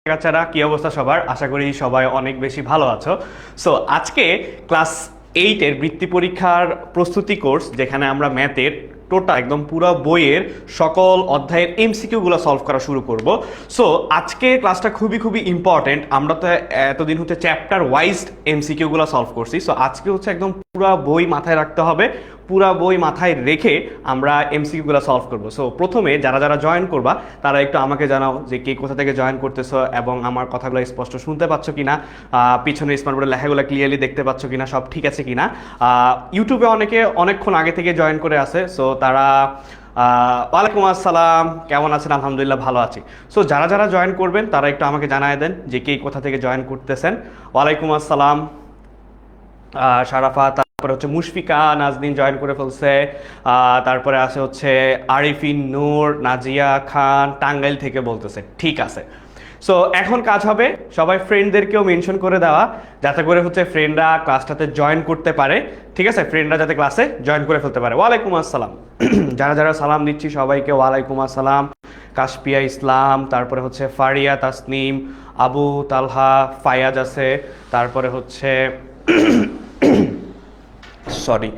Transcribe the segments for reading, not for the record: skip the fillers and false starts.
বাচ্চারা কি অবস্থা সবার? আশা করি সবাই অনেক বেশি ভালো আছো। সো আজকে ক্লাস 8-এর বৃত্তি পরীক্ষার প্রস্তুতি কোর্স, যেখানে আমরা ম্যাথের টোটাল একদম পুরো বইয়ের সকল অধ্যায়ের এমসিকিউগুলো সলভ করা শুরু করব। সো আজকে ক্লাসটা খুবই খুবই ইম্পর্টেন্ট। আমরা তো এতদিন হচ্ছে চ্যাপ্টার ওয়াইজ এমসিকিউগুলো সলভ করছি। সো আজকে হচ্ছে একদম পুরো বই মাথায় রাখতে হবে, পুরা বই মাথায় রেখে আমরা এমসিকিউগুলো সলভ করব। সো প্রথমে যারা যারা জয়েন করবা তারা একটু আমাকে জানাও যে কে কোথা থেকে জয়েন করতেছো এবং আমার কথাগুলো স্পষ্ট শুনতে পাচ্ছ কিনা, পিছনে স্মার্টবোর্ডের লেখাগুলো ক্লিয়ারলি দেখতে পাচ্ছ কিনা, সব ঠিক আছে কিনা। ইউটিউবে অনেকে অনেকক্ষণ আগে থেকে জয়েন করে আছে। সো তারা ওয়ালাইকুম আসসালাম, কেমন আছেন? আলহামদুলিল্লাহ ভালো আছি। সো যারা যারা জয়েন করবেন তারা একটু আমাকে জানায় দেন যে কে কোথা থেকে জয়েন করতেছেন। ওয়ালাইকুম আসসালাম শারাফা, তারপরে হচ্ছে মুশফিকা নাজনীন জয়েন করে ফেলছে। তারপরে আছে হচ্ছে আরিফিন নূর, নাজিয়া খান টাঙ্গাইল থেকে বলতেছে। ঠিক আছে, সো এখন কাজ হবে সবাই ফ্রেন্ডদেরকেও মেনশন করে দেওয়া, যাতে করে হচ্ছে ফ্রেন্ডরা ক্লাসটাতে জয়েন করতে পারে। ঠিক আছে, ফ্রেন্ডরা যাতে ক্লাসে জয়েন করে ফেলতে পারে। ওয়ালাইকুম আসসালাম যারা যারা সালাম দিচ্ছি সবাইকে ওয়ালাইকুম আসসালাম। কাশপিয়া ইসলাম, তারপরে হচ্ছে ফারিয়া তাসনিম, আবু তালহা, ফায়াজ আছে, তারপরে হচ্ছে সরি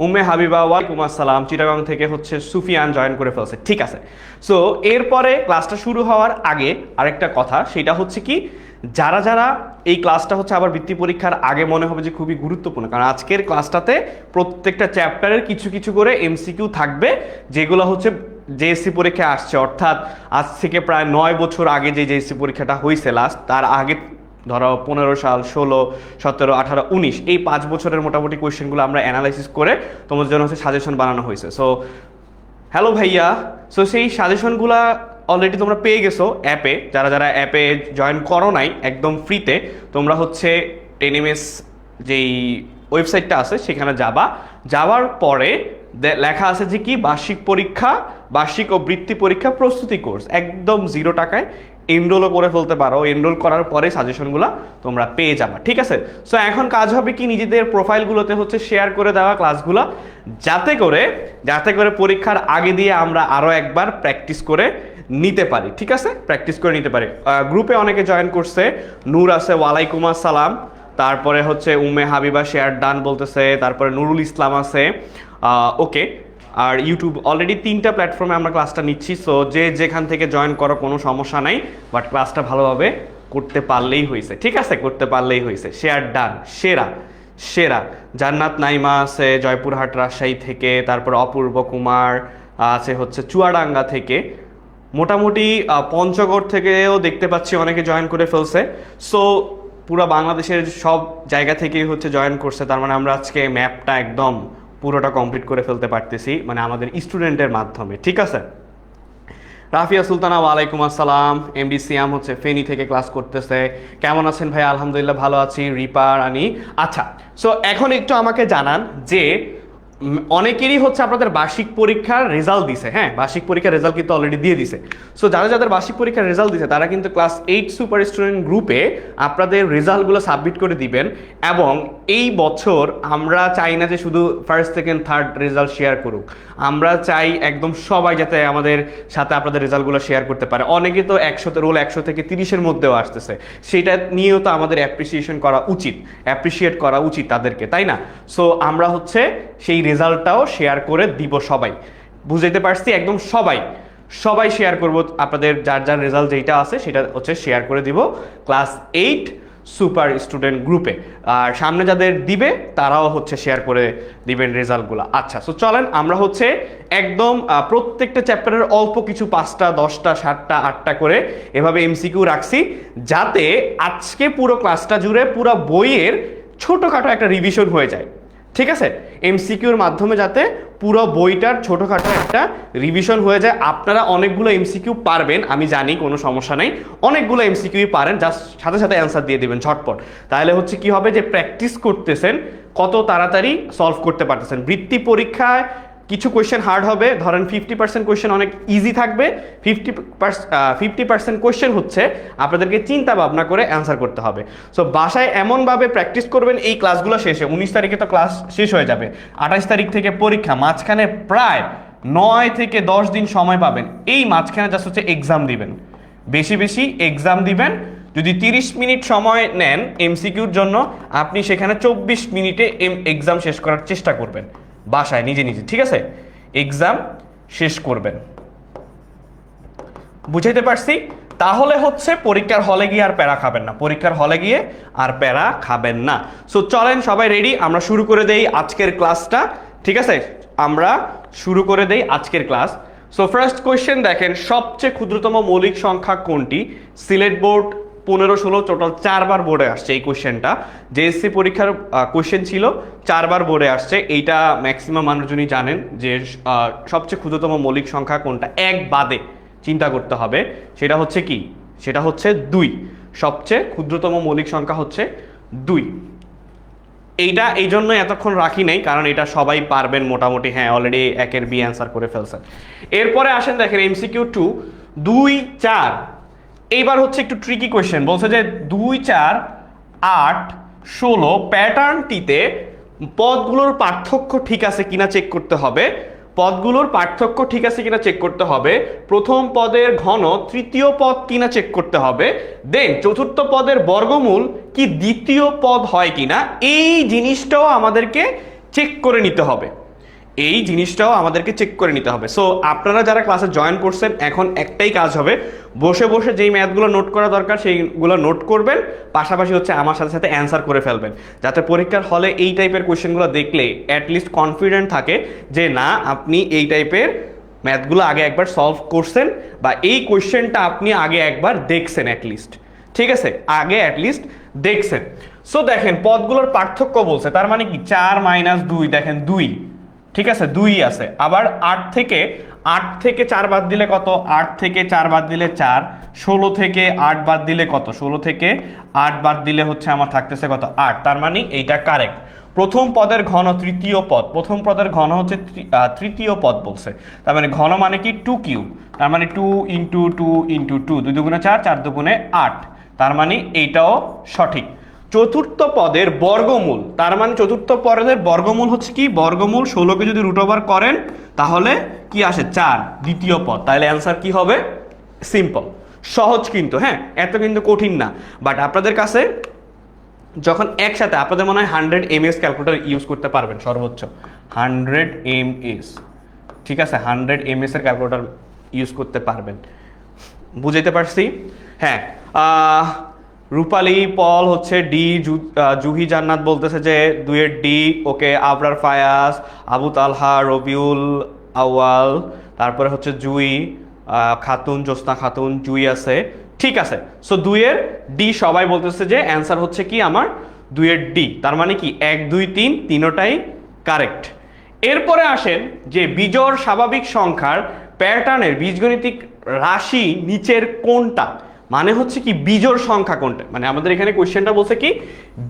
উম্মে হাবিবা, ওয়ালাইকুম আসসালাম। চিটাগাং থেকে হচ্ছে সুফিয়ান জয়েন করে ফেলছে। ঠিক আছে, সো এরপরে ক্লাসটা শুরু হওয়ার আগে আরেকটা কথা, সেটা হচ্ছে কি, যারা যারা এই ক্লাসটা হচ্ছে আবার বৃত্তি পরীক্ষার আগে মনে হবে যে খুবই গুরুত্বপূর্ণ, কারণ আজকের ক্লাসটাতে প্রত্যেকটা চ্যাপ্টারের কিছু কিছু করে এমসিকিউ থাকবে, যেগুলো হচ্ছে জেএসসি পরীক্ষা আসছে, অর্থাৎ আজ থেকে প্রায় 9 বছর আগে যে জেএসসি পরীক্ষাটা হয়েছে লাস্ট, তার আগে ধরো 15 সাল, 16, 17, 18, 19, এই 5 বছরের মোটামুটি কোয়েশ্চেনগুলো আমরা অ্যানালাইসিস করে তোমাদের জন্য হচ্ছে সাজেশন বানানো হয়েছে। সো হ্যালো ভাইয়া, সো সেই সাজেশনগুলো অলরেডি তোমরা পেয়ে গেছো অ্যাপে। যারা যারা অ্যাপে জয়েন করো নাই, একদম ফ্রিতে তোমরা হচ্ছে 10ms যেই ওয়েবসাইটটা আছে সেখানে যাওয়ার পরে লেখা আছে যে কি, বার্ষিক পরীক্ষা, বার্ষিক ও বৃত্তি পরীক্ষা প্রস্তুতি কোর্স, একদম 0 টাকায় এনরোলও করে ফেলতে পারো। এনরোল করার পরে সাজেশনগুলো তোমরা পেয়ে যাবা। ঠিক আছে, সো এখন কাজ হবে কি, নিজেদের প্রোফাইলগুলোতে হচ্ছে শেয়ার করে দেওয়া ক্লাসগুলো, যাতে করে পরীক্ষার আগে দিয়ে আমরা আরও একবার প্র্যাকটিস করে নিতে পারি। ঠিক আছে, প্র্যাকটিস করে নিতে পারি। গ্রুপে অনেকে জয়েন করছে, নূর আছে, ওয়ালাইকুম আসসালাম। তারপরে হচ্ছে উম্মে হাবিবা শেয়ার ডান বলতেছে, তারপরে নুরুল ইসলাম আছে। ওকে, আর ইউটিউব অলরেডি 3টা প্ল্যাটফর্মে আমরা ক্লাসটা নিচ্ছি। সো যে যেখান থেকে জয়েন করো কোনো সমস্যা নাই, বাট ক্লাসটা ভালোভাবে করতে পারলেই হয়েছে। ঠিক আছে, করতে পারলেই হয়েছে। শেয়ার ডান, সেরা জান্নাত নাইমা আছে জয়পুরহাট রাজশাহী থেকে, তারপর অপূর্ব কুমার আছে হচ্ছে চুয়াডাঙ্গা থেকে, মোটামুটি পঞ্চগড় থেকেও দেখতে পাচ্ছি অনেকে জয়েন করে ফেলছে। সো পুরো বাংলাদেশের সব জায়গা থেকেই হচ্ছে জয়েন করছে। তার মানে আমরা আজকে ম্যাপটা একদম পুরোটা কমপ্লিট করে ফেলতে পারতেছি, মানে আমাদের স্টুডেন্টের মাধ্যমে। ঠিক আছে, রাফিয়া সুলতানা, ওয়ালাইকুম আসসালাম। এমডি সিয়াম হচ্ছে ফেনী থেকে ক্লাস করতেছে। কেমন আছেন ভাই? আলহামদুলিল্লাহ ভালো আছি। রিপা রানী, আচ্ছা। সো এখন একটু আমাকে জানান যে অনেকেরই হচ্ছে আপনাদের বার্ষিক পরীক্ষার রেজাল্ট দিছে। হ্যাঁ, বার্ষিক পরীক্ষার রেজাল্ট কিন্তু অলরেডি দিয়ে দিছে। সো যাদের বার্ষিক পরীক্ষার রেজাল্ট দিছে তারা কিন্তু ক্লাস 8 সুপার স্টুডেন্ট গ্রুপে আপনাদের রেজাল্টগুলো সাবমিট করে দিবেন। এবং এই বছর আমরা চাই না যে শুধু first, second, third result share করুক, আমরা চাই একদম সবাই যাতে আমাদের সাথে আপনাদের রেজাল্টগুলো শেয়ার করতে পারে। অনেকে তো 100 থেকে 30-এর মধ্যেও আসতেছে, সেটা নিয়েও তো আমাদের অ্যাপ্রিসিয়েট করা উচিত তাদেরকে, তাই না? সো আমরা হচ্ছে সেই রেজাল্টটাও শেয়ার করে দিব সবাই। বুঝতে পারছি, একদম সবাই শেয়ার করব। আপনাদের যার রেজাল্ট যেটা আছে সেটা হচ্ছে শেয়ার করে দিব ক্লাস 8 সুপার স্টুডেন্ট গ্রুপে। আর সামনে যাদের দিবে তারাও হচ্ছে শেয়ার করে দিবেন রেজাল্টগুলো। আচ্ছা, সো চলেন আমরা হচ্ছে একদম প্রত্যেকটা চ্যাপ্টারের অল্প কিছু 5টা, 10টা, 7টা, 8টা করে এভাবে এমসিকিউ রাখছি, যাতে আজকে পুরো ক্লাসটা জুড়ে পুরো বইয়ের ছোটোখাটো একটা রিভিশন হয়ে যায়। ঠিক আছে, এমসিকিউর মাধ্যমে যাতে পুরো বইটার ছোটোখাটো একটা রিভিশন হয়ে যায়। আপনারা অনেকগুলো এমসিকিউ পারবেন, আমি জানি, কোনো সমস্যা নেই। অনেকগুলো এমসিকিউ পারেন, জাস্ট সাথে সাথে অ্যান্সার দিয়ে দেবেন ঝটপট। তাহলে হচ্ছে কি হবে, যে প্র্যাকটিস করতেছেন, কত তাড়াতাড়ি সলভ করতে পারতেছেন। বৃত্তি পরীক্ষায় কিছু কোয়েশ্চেন হার্ড হবে, ধরেন 50% কোয়েশ্চেন অনেক ইজি থাকবে, 50% কোয়েশ্চেন হচ্ছে আপনাদেরকে চিন্তা ভাবনা করে অ্যান্সার করতে হবে। সো বাসায় এমনভাবে প্র্যাকটিস করবেন, এই ক্লাসগুলো শেষে 19 তারিখে তো ক্লাস শেষ হয়ে যাবে, 28 তারিখ থেকে পরীক্ষা, মাঝখানে প্রায় 9 থেকে 10 দিন সময় পাবেন। এই মাঝখানে জাস্ট হচ্ছে এক্সাম দিবেন, বেশি বেশি এক্সাম দিবেন। যদি 30 মিনিট সময় নেন এমসিকিউর জন্য, আপনি সেখানে 24 মিনিটে এক্সাম শেষ করার চেষ্টা করবেন বাসায় নিজে নিজে, ঠিক আছে? এক্সাম শেষ করবেন। বুঝাইতে পারছি? তাহলে হচ্ছে পরীক্ষার হলে গিয়ে আর প্যারা খাবেন না, পরীক্ষার হলে গিয়ে আর প্যারা খাবেন না। সো চলেন সবাই রেডি, আমরা শুরু করে দেই আজকের ক্লাসটা, ঠিক আছে? আমরা শুরু করে দেই আজকের ক্লাস। সো ফার্স্ট কোয়েশ্চেন দেখেন, সবচেয়ে ক্ষুদ্রতম মৌলিক সংখ্যা কোনটি? সিলেট বোর্ড 15-16 টোটাল 4 বার বোর্ডে আসছে এই কোয়েশ্চেনটা। জেএসসি পরীক্ষার কোয়েশ্চেন ছিল, 4 বার বোর্ডে আসছে। এইটা ম্যাক্সিমাম মানুষজনই জানেন যে সবচেয়ে ক্ষুদ্রতম মৌলিক সংখ্যা কোনটা। এক বাদে চিন্তা করতে হবে, সেটা হচ্ছে কি? সেটা হচ্ছে 2। সবচেয়ে ক্ষুদ্রতম মৌলিক সংখ্যা হচ্ছে 2। এইটা এই জন্য এতক্ষণ রাখি নাই, কারণ এটা সবাই পারবেন মোটামুটি। হ্যাঁ, অলরেডি একের বি অ্যান্সার করে ফেলছেন। এরপরে আসেন দেখেন MCQ 2, 2, 4। এইবার হচ্ছে একটু ট্রিকি কোয়েশ্চেন। বলছে যে 2, 4, 8, 16 প্যাটার্নটিতে পদগুলোর পার্থক্য ঠিক আছে কিনা চেক করতে হবে। পদগুলোর পার্থক্য ঠিক আছে কিনা চেক করতে হবে। প্রথম পদের ঘন তৃতীয় পদ কিনা চেক করতে হবে। দেন চতুর্থ পদের বর্গমূল কি দ্বিতীয় পদ হয় কিনা, এই জিনিসটাও আমাদেরকে চেক করে নিতে হবে। এই জিনিসটাও আমাদেরকে চেক করে নিতে হবে। সো আপনারা যারা ক্লাসে জয়েন করছেন, এখন একটাই কাজ হবে, বসে বসে যেই ম্যাথগুলো নোট করা দরকার সেইগুলো নোট করবেন, পাশাপাশি হচ্ছে আমার সাথে সাথে অ্যান্সার করে ফেলবেন, যাতে পরীক্ষার হলে এই টাইপের কোয়েশ্চেনগুলো দেখলে অ্যাটলিস্ট কনফিডেন্ট থাকে যে না, আপনি এই টাইপের ম্যাথগুলো আগে একবার সলভ করছেন, বা এই কোয়েশ্চেনটা আপনি আগে একবার দেখছেন অ্যাটলিস্ট, ঠিক আছে? আগে অ্যাটলিস্ট দেখছেন। সো দেখেন পদগুলোর পার্থক্য বলছে, তার মানে কি 4 - 2, দেখেন 2, ঠিক আছে? 2 আছে। আবার 8 থেকে 4 বাদ দিলে কত? 8 থেকে 4 বাদ দিলে 4। 16 থেকে 8 বাদ দিলে কত? 16 থেকে 8 বাদ দিলে হচ্ছে আমার থাকতেছে কত? 8। তার মানে এইটা কারেক্ট। প্রথম পদের ঘন তৃতীয় পদ, প্রথম পদের ঘন হচ্ছে তৃতীয় পদ বলছে। তার মানে ঘন মানে কি 2 কিউব, তার মানে 2 × 2 × 2, 2 দুগুণে 4, 4 দুগুণে 8। তার মানে এইটাও সঠিক। চতুর্থ পদের বর্গমূল, তার মানে চতুর্থ পদের বর্গমূল হচ্ছে কি? বর্গমূল 16কে যদি রুট ওভার করেন তাহলে কি আসে? 4, দ্বিতীয় পদ। তাহলে অ্যান্সার কি হবে? সিম্পল, সহজ কিন্তু, হ্যাঁ, এত কিন্তু কঠিন না। বাট আপনাদের কাছে যখন একসাথে, আপনাদের মনে হয় 100 ms ক্যালকুলেটর ইউজ করতে পারবেন সর্বোচ্চ 100 ms, ঠিক আছে? 100 ms এর ক্যালকুলেটর ইউজ করতে পারবেন। বুঝাইতে পারছি? হ্যাঁ। রূপালী পল হচ্ছে ডি, জুহি জান্নাত বলতেছে যে 2 এর ডি। ওকে, আবরার ফায়াজ, আবু তালহা, রবিউল আউয়াল, তারপরে হচ্ছে জুই খাতুন, জ্যোৎস্না খাতুন, জুই আছে, ঠিক আছে? সো 2 এর ডি সবাই বলতেছে যে অ্যান্সার হচ্ছে কি আমার 2 এর ডি। তার মানে কি 1, 2, 3 তিনোটাই কারেক্ট। এরপরে আসেন যে বিজোড় স্বাভাবিক সংখ্যার প্যাটার্নের বীজগণিতিক রাশি নিচের কোনটা? মানে হচ্ছে কি বিজোড় সংখ্যা কোনটা, মানে আমাদের এখানে কোশ্চেনটা বলছে কি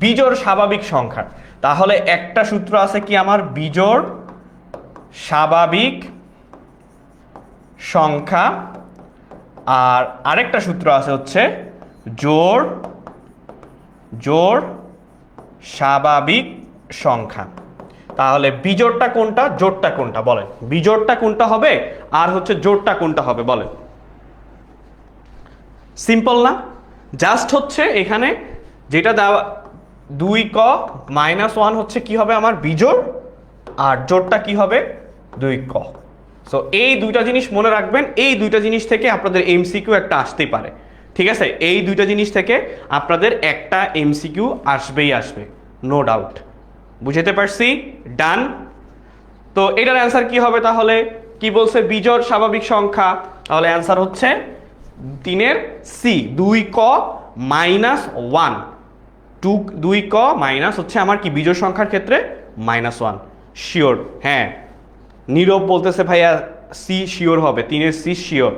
বিজোড় স্বাভাবিক সংখ্যা। তাহলে একটা সূত্র আছে কি আমার বিজোড় স্বাভাবিক সংখ্যা, আর আরেকটা সূত্র আছে হচ্ছে জোড় স্বাভাবিক সংখ্যা। তাহলে বিজোড়টা কোনটা, জোড়টা কোনটা বলেন? বিজোড়টা কোনটা হবে আর হচ্ছে জোড়টা কোনটা হবে বলেন? সিম্পল না? জাস্ট হচ্ছে এখানে যেটা দেওয়া 2 ক -1 হচ্ছে কি হবে আমার বিজোড়, আর জোড়টা কি হবে 2 ক। সো এই দুইটা জিনিস মনে রাখবেন। এই দুইটা জিনিস থেকে আপনাদের এমসিকিউ একটা আসতেই পারে, ঠিক আছে? এই দুইটা জিনিস থেকে আপনাদের একটা এমসিকিউ আসবেই আসবে, নো ডাউট। বুঝতে পারছি? ডান। তো এটার অ্যান্সার কি হবে তাহলে? কি বলছে? বিজোড় স্বাভাবিক সংখ্যা। তাহলে অ্যান্সার হচ্ছে 3 এর সি, 2 ক -1। 2 ক মাইনাস হচ্ছে আমার কি বিজোড় সংখ্যার ক্ষেত্রে -1। শিওর? হ্যাঁ, নীরব বলতেছে ভাইয়া সি শিওর হবে, 3 এর সি শিওর,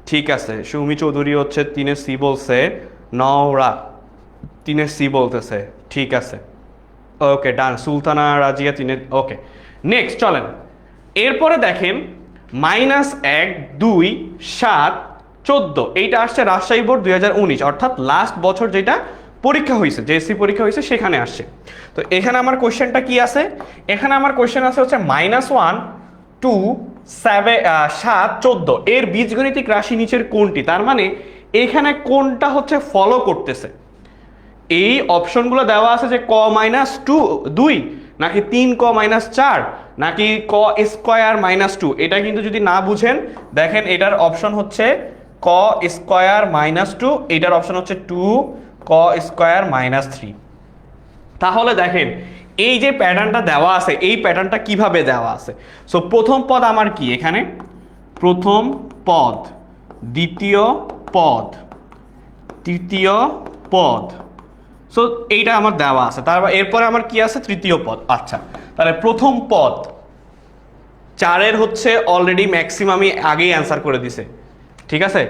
ঠিক আছে। সৌমি চৌধুরী হচ্ছে 3 এর সি বলছে। নওরা 3 এর সি বলতেছে, ঠিক আছে, ওকে ডান। সুলতানা রাজিয়া 3 এর, ওকে। নেক্সট চলেন। এরপরে দেখেন -1, 2, 7, 14 এইটা আসছে রাজশাহী বোর্ড 2019, অর্থাৎ লাস্ট বছর যেটা পরীক্ষা হয়েছে, জেএসসি পরীক্ষা হয়েছে সেখানে আসছে। তো এখানে আমার কোশ্চেনটা কি আছে? এখানে আমার কোশ্চেন আছে হচ্ছে -1, 2, 7 14 এর বীজগণিতিক রাশি নিচের কোনটি? তার মানে এখানে কোনটা হচ্ছে ফলো করতেছে? এই অপশনগুলো দেওয়া আছে যে ক মাইনাস 2 নাকি 3 ক মাইনাস 4 নাকি ক স্কোয়ার মাইনাস 2। এটা কিন্তু যদি না বুঝেন দেখেন এটার অপশন হচ্ছে ক স্কোয়ার মাইনাস 2, এটার অপশন হচ্ছে 2 ক স্কোয়ার মাইনাস 3। তাহলে দেখেন এই যে প্যাটার্নটা দেওয়া আছে এই প্যাটার্নটা কিভাবে দেওয়া আছে। সো প্রথম পদ আমার কি, এখানে প্রথম পদ, দ্বিতীয় পদ, তৃতীয় পদ। সো এইটা আমার দেওয়া আছে, তারপর এরপরে আমার কি আছে, তৃতীয় পদ। আচ্ছা, তাহলে প্রথম পদ 4-এর হচ্ছে অলরেডি ম্যাক্সিমামই আগেই অ্যান্সার করে দিছে, ঠিক আছে।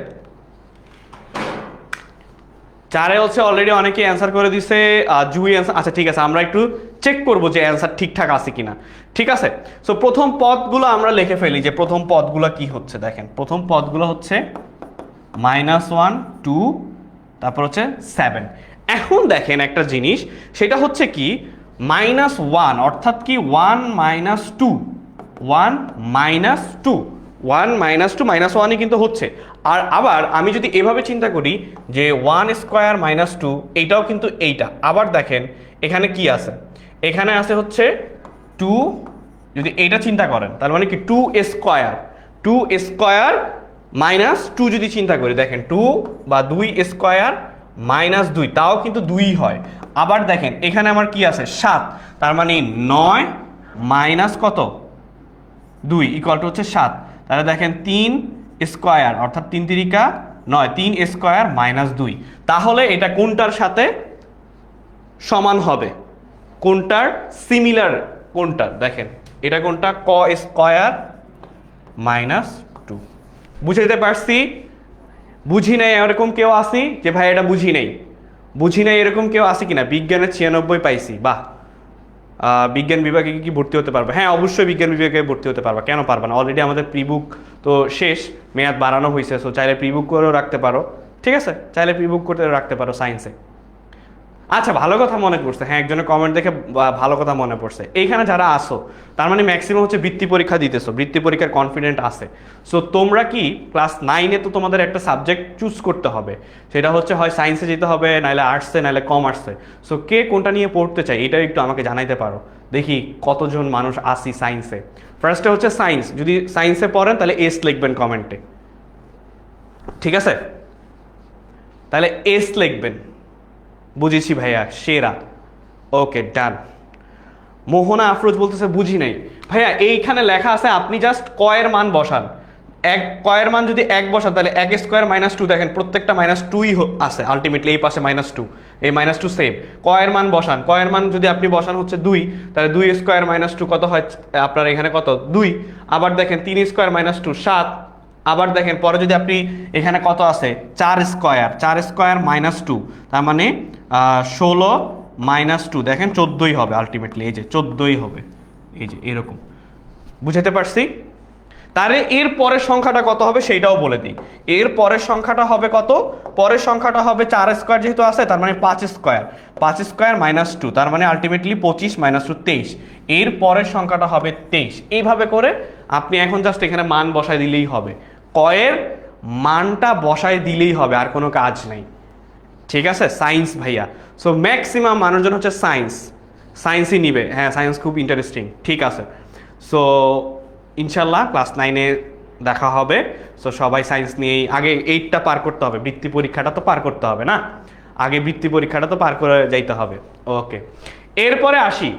4-এ হচ্ছে অলরেডি অনেকেই অ্যান্সার করে দিছে, জুই অ্যান্সার। আচ্ছা ঠিক আছে, আমরা একটু চেক করব যে অ্যান্সার ঠিকঠাক আছে কিনা, ঠিক আছে। সো প্রথম পদগুলো আমরা লিখে ফেলি যে প্রথম পদগুলো কি হচ্ছে। দেখেন প্রথম পদগুলো হচ্ছে -1 2 তারপর হচ্ছে 7। এখন দেখেন একটা জিনিস, সেটা হচ্ছে কি -1 অর্থাৎ কি 1 - 2 1 - 2 1 - 2 -1ই কিন্তু হচ্ছে। আর আবার আমি যদি এভাবে চিন্তা করি যে 1 স্কোয়ার মাইনাস 2, এইটাও কিন্তু এইটা। আবার দেখেন এখানে কি আছে, এখানে আছে হচ্ছে 2, যদি এইটা চিন্তা করেন তার মানে কি 2 স্কোয়ার মাইনাস 2 যদি চিন্তা করি, দেখেন 2 বা 2 স্কোয়ার মাইনাস 2, তাও কিন্তু 2ই হয়। আবার দেখেন এখানে আমার কি আছে 7, তার মানে 9 মাইনাস কত 2 ইকুয়াল টু হচ্ছে 7। তাহলে দেখেন 3 স্কোয়ার অর্থাৎ 3 3 9, 3 স্কোয়ার মাইনাস 2। তাহলে এটা কোনটার সাথে সমান হবে, কোনটার সিমিলার, কোনটার? দেখেন এটা কোনটা, ক স্কোয়ার মাইনাস 2। বুঝাইতে পারছি? বুঝি নাই এরকম কেউ আসি যে ভাই এটা বুঝি নাই এরকম কেউ আসি কিনা? বিজ্ঞানের 96 পাইছি, বাহ। বিজ্ঞান বিভাগে কি ভর্তি হতে পারবে? হ্যাঁ অবশ্যই বিজ্ঞান বিভাগে ভর্তি হতে পারবা, কেন পারবা না? অলরেডি আমাদের প্রিবুক তো শেষ, মেয়াদ বাড়ানো হয়েছে। সো চাইলে প্রিবুক করেও রাখতে পারো, ঠিক আছে, চাইলে প্রিবুক করতে রাখতে পারো সায়েন্সে। আচ্ছা ভালো কথা মনে পড়ছে, হ্যাঁ একজনের কমেন্ট দেখে ভালো কথা মনে পড়ছে। এইখানে যারা আসো তার মানে ম্যাক্সিমাম হচ্ছে বৃত্তি পরীক্ষা দিতেছো, বৃত্তি পরীক্ষার কনফিডেন্ট আছে। সো তোমরা কি ক্লাস 9-এ তো তোমাদের একটা সাবজেক্ট চুজ করতে হবে, সেটা হচ্ছে হয় সায়েন্সে যেতে হবে, নাহলে আর্টসে, নাহলে কমার্সে। সো কে কোনটা নিয়ে পড়তে চাই এটাও একটু আমাকে জানাইতে পারো, দেখি কতজন মানুষ আসি সায়েন্সে। ফার্স্টে হচ্ছে সায়েন্স, যদি সায়েন্সে পড়েন তাহলে এস লিখবেন কমেন্টে, ঠিক আছে, তাহলে এস লিখবেন। বুঝেছি ভাইয়া, সেরা, ওকে ডান। মোহনা আফরোজ বলতেছে বুঝি নাই। ভাইয়া এইখানে লেখা আছে, আপনি জাস্ট কয়ের মান বসান, কয়ের মান যদি 1 বসান তাহলে 1 স্কোয়ার মাইনাস 2, দেখেন প্রত্যেকটা -2ই আছে আলটিমেটলি, এই পাশে -2, এই -2 সেম। কয়ের মান বসান, কয়ের মান যদি আপনি বসান হচ্ছে 2, তাহলে 2 স্কোয়ার মাইনাস 2 কত হয় আপনার এখানে, কত 2। আবার দেখেন 3 স্কোয়ার মাইনাস 2 7। আবার দেখেন পরে যদি আপনি এখানে কত আছে 4 স্কোয়ার মাইনাস 2, তার মানে 16 মাইনাস 2, দেখেন 14ই হবে আলটিমেটলি, এই যে 14ই হবে, এই যে এরকম। বুঝাতে পারছি? তাহলে এর পরের সংখ্যাটা কত হবে সেইটাও বলে দিই। এর পরের সংখ্যাটা হবে কত? পরের সংখ্যাটা হবে 4 স্কোয়ার যেহেতু আছে, তার মানে 5 স্কোয়ার মাইনাস 2, তার মানে আলটিমেটলি 25 মাইনাস 2 23। এর পরের সংখ্যাটা হবে 23। এইভাবে করে আপনি এখন জাস্ট এখানে মান বসায় দিলেই হবে, কয়ের মানটা বসায় দিলেই হবে, আর কোনো কাজ নাই, ঠিক আছে। সায়েন্স ভাইয়া, সো ম্যাক্সিমাম মানুষজন হচ্ছে সায়েন্সই নিবে। হ্যাঁ সায়েন্স খুব ইন্টারেস্টিং, ঠিক আছে। সো ইনশাল্লাহ ক্লাস 9-এ দেখা হবে। সো সবাই সায়েন্স নিয়েই আগে 8টা পার করতে হবে, বৃত্তি পরীক্ষাটা তো পার করতে হবে না, আগে বৃত্তি পরীক্ষাটা তো পার করে যাইতে হবে। ওকে, এরপরে আসি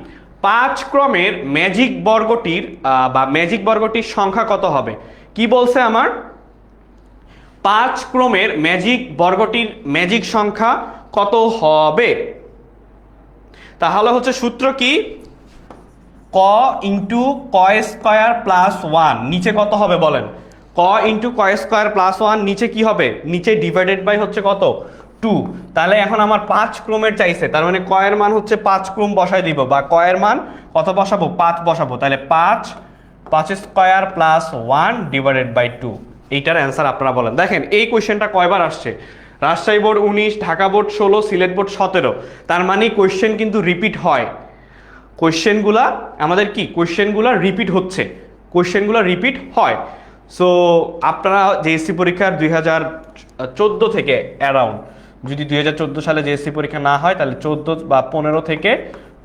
5 ক্রমের ম্যাজিক বর্গটির বা ম্যাজিক বর্গটির সংখ্যা কত হবে। কি বলছে আমার, 5 ক্রমের ম্যাজিক বর্গটির ম্যাজিক সংখ্যা কত হবে। তাহলে হচ্ছে সূত্র কি, ক ইন্টু ক স্কোয়ার প্লাস 1, নিচে কত হবে বলেন, ক ইন্টু ক স্কোয়ার প্লাস 1, নিচে কি হবে, নিচে ডিভাইডেড বাই হচ্ছে কত 2। তাহলে এখন আমার 5 ক্রমের চাইছে, তার মানে ক এর মান হচ্ছে 5 ক্রম বসাই দিব, বা ক এর মান কত বসাবো 5 বসাবো। তাহলে 5 স্কোয়ার প্লাস 1 ডিভাইডেড বাই 2, এইটার অ্যান্সার আপনারা বলেন। দেখেন এই কোয়েশ্চেনটা কয়বার আসছে, Rajshahi board 19, Dhaka board 16, Sylhet board 17, তার মানে কোয়েশ্চেন কিন্তু রিপিট হয়, কোয়েশ্চেনগুলা আমাদের কি কোয়েশ্চেনগুলা রিপিট হচ্ছে। কোয়েশ্চেনগুলো রিপিট হয়। সো আপনারা জেএসসি পরীক্ষার 2014 থেকে অ্যারাউন্ড, যদি 2014 সালে জেএসসি পরীক্ষা না হয় তাহলে 14 বা 15 থেকে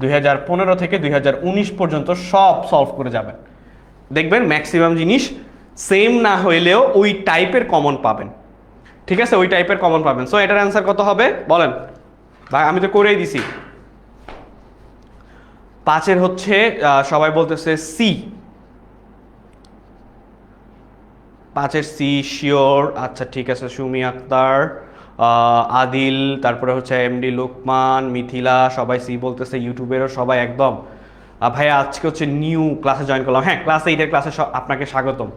2015 থেকে 2019 পর্যন্ত সব সলভ করে যাবেন, দেখবেন ম্যাক্সিমাম জিনিস সেম না হইলেও ওই টাইপের কমন পাবেন। ঠিক আছে, ওই টাইপের কমন পাবেন। সো এটার অ্যান্সার কত হবে বলেন ভাই? আমি তো করেই দিছি। 5-এর হচ্ছে সবাই বলতেছে সি, 5-এর সি শিওর। আচ্ছা ঠিক আছে, সুমি আক্তার, আদিল, তারপরে হচ্ছে এমডি লোকমান, মিথিলা, সবাই সি বলতেছে। ইউটিউবেরও সবাই একদম। ভাইয়া আজকে হচ্ছে নিউ ক্লাসে জয়েন করলাম। হ্যাঁ, ক্লাস 8-এর ক্লাসে আপনাকে স্বাগতম,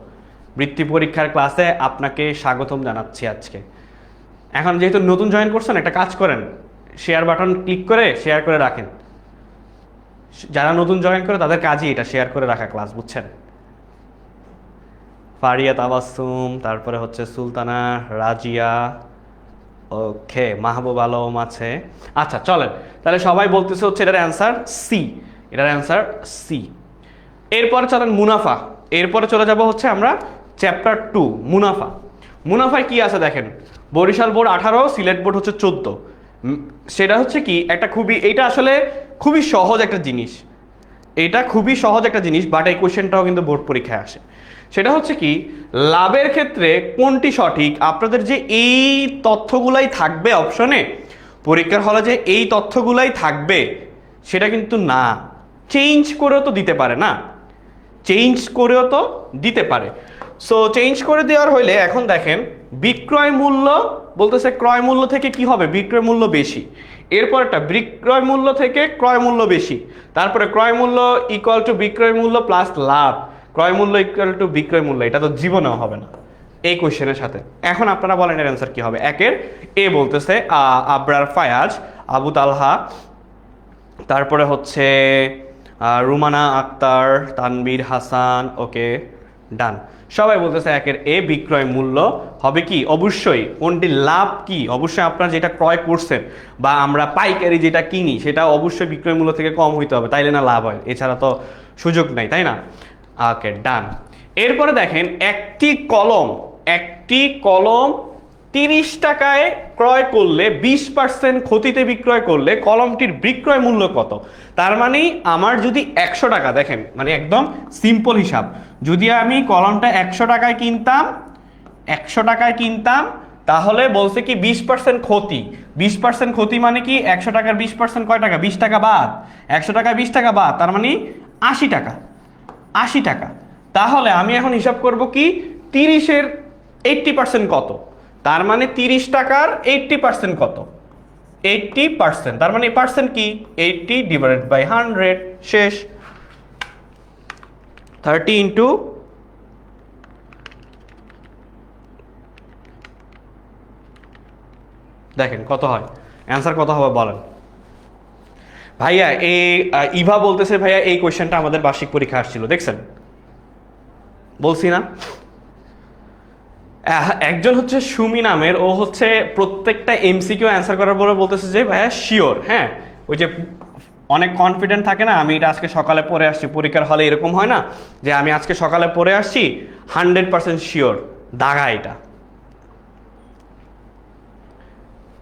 বৃত্তি পরীক্ষার ক্লাসে আপনাকে স্বাগতম জানাচ্ছি আজকে। এখন যেহেতু নতুন জয়েন করছেন, একটা কাজ করেন, শেয়ার বাটন ক্লিক করে শেয়ার করে রাখেন। যারা নতুন জয়েন করে তাদের কাজই এটা, শেয়ার করে রাখা ক্লাস, বুঝছেন? ফারিয়া তাবাসসুম, তারপরে হচ্ছে সুলতানা, রাজিয়া, ওকে, মাহবুব আলম আছে। আচ্ছা চলেন, তাহলে সবাই বলতেছে হচ্ছে এটার অ্যান্সার সি, এটার অ্যান্সার সি। এরপরে চলেন মুনাফা, এরপরে চলে যাব হচ্ছে আমরা চ্যাপ্টার 2 মুনাফা। মুনাফায় কি আছে দেখেন, বরিশাল বোর্ড 18, সিলেট বোর্ড হচ্ছে 14। সেটা হচ্ছে কি একটা খুবই, এটা আসলে খুবই সহজ একটা জিনিস, এটা খুবই সহজ একটা জিনিস, বাট এই কোশ্চেনটাও কিন্তু বোর্ড পরীক্ষায় আসে। সেটা হচ্ছে কি, লাভের ক্ষেত্রে কোনটি সঠিক, আপনাদের যে এই তথ্যগুলাই থাকবে অপশনে, পরীক্ষার হলে যে এই তথ্যগুলাই থাকবে সেটা কিন্তু না, চেঞ্জ করেও তো দিতে পারে না, চেঞ্জ করেও তো দিতে পারে। সো চেঞ্জ করে দেওয়ার হইলে এখন দেখেন বিক্রয় মূল্য বলতেছে ক্রয় মূল্য থেকে কি হবে, বিক্রয় মূল্য বেশি। এরপরটা বিক্রয় মূল্য থেকে ক্রয় মূল্য বেশি, তারপরে ক্রয় মূল্য ইকুয়াল টু বিক্রয় মূল্য প্লাস লাভ, ক্রয় মূল্য ইকুয়াল টু বিক্রয় মূল্য। এটা তো জীবনেও হবে না এই কোশ্চেনের সাথে। এখন আপনারা বলেন এর অ্যান্সার কি হবে? 1-এর এ বলতেছে আবরার ফায়াজ, আবু তালহা, তারপরে হচ্ছে রুমানা আক্তার, তানবীর হাসান, ওকে ডান। সবাই বলতেছে 1-এর এ বিক্রয় মূল্য হবে কি, অবশ্যই কোনটি লাভ কি, অবশ্যই আপনারা যেটা ক্রয় করছেন বা আমরা পাইকারি যেটা কিনি সেটা অবশ্যই বিক্রয় মূল্য থেকে কম হইতে হবে, তাইলে না লাভ হয়, এছাড়া তো সুযোগ নাই, তাই না? ওকে ডান। এরপরে দেখেন একটি কলম 30 টাকায় ক্রয় করলে 20% ক্ষতিতে বিক্রয় করলে কলমটির বিক্রয় মূল্য কত? তার মানে আমার যদি 100 টাকা, দেখেন মানে একদম সিম্পল হিসাব, যদি আমি কলমটা 100 টাকায় কিনতাম তাহলে বলছে কি 20% ক্ষতি, 20% ক্ষতি মানে কি 100 টাকার 20% কয় টাকা, 20 টাকা বাদ, 100 টাকায় 20 টাকা বাদ, তার মানে 80 টাকা, 80 টাকা। তাহলে আমি এখন হিসাব করব কি 30-এর 80% কত, তার মানে 30 টাকার 80% কত, 80%, তার মানে পার্সেন্ট কি 80 ডিভাইডেড বাই 100, শেষ। 30 ইন্টু দেখেন কত হয়, অ্যান্সার কত হবে বলেন ভাইয়া? ইভা বলতেছে ভাইয়া এই কোয়েশ্চেনটা আমাদের বার্ষিক পরীক্ষা আসছিল, দেখছেন? বলছি না, একজন হচ্ছে সুমি নামের, ও হচ্ছে প্রত্যেকটা এমসিকিউ অ্যান্সার করার পরে বলতেছে যে ভাইয়া শিওর। হ্যাঁ, ওই যে অনেক কনফিডেন্ট থাকে না, আমি এটা আজকে সকালে পড়ে আসছি, পরীক্ষার হলে এরকম হয় না যে আমি আজকে সকালে পড়ে আসছি 100% শিওর, দাগা এটা,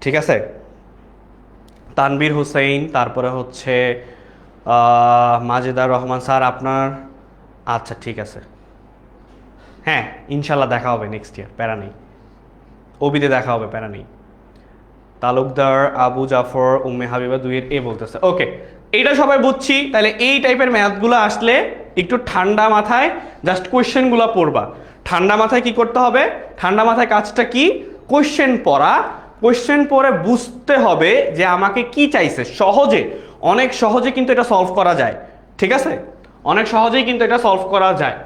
ঠিক আছে? তানবীর হুসাইন, তারপরে হচ্ছে মাজেদার রহমান স্যার আপনার, আচ্ছা ঠিক আছে, হ্যাঁ ইনশাল্লাহ দেখা হবে নেক্সট ইয়ার, প্যারা নেই, ওবিতে দেখা হবে, প্যারা নেই। তালুকদার, আবু জাফর, উম্মে হাবিবা 2-এর এ বলতেছে, ওকে এটা সবাই বুঝছি। তাহলে এই টাইপের ম্যাথগুলো আসলে একটু ঠান্ডা মাথায় জাস্ট কোয়েশ্চেনগুলো পড়বা। ঠান্ডা মাথায় কি করতে হবে, ঠান্ডা মাথায় কাজটা কি, কোয়েশ্চেন পড়া, কোয়েশ্চেন পড়ে বুঝতে হবে যে আমাকে কি চাইছে, সহজে, অনেক সহজে কিন্তু এটা সলভ করা যায়, ঠিক আছে? অনেক সহজেই কিন্তু এটা সলভ করা যায়।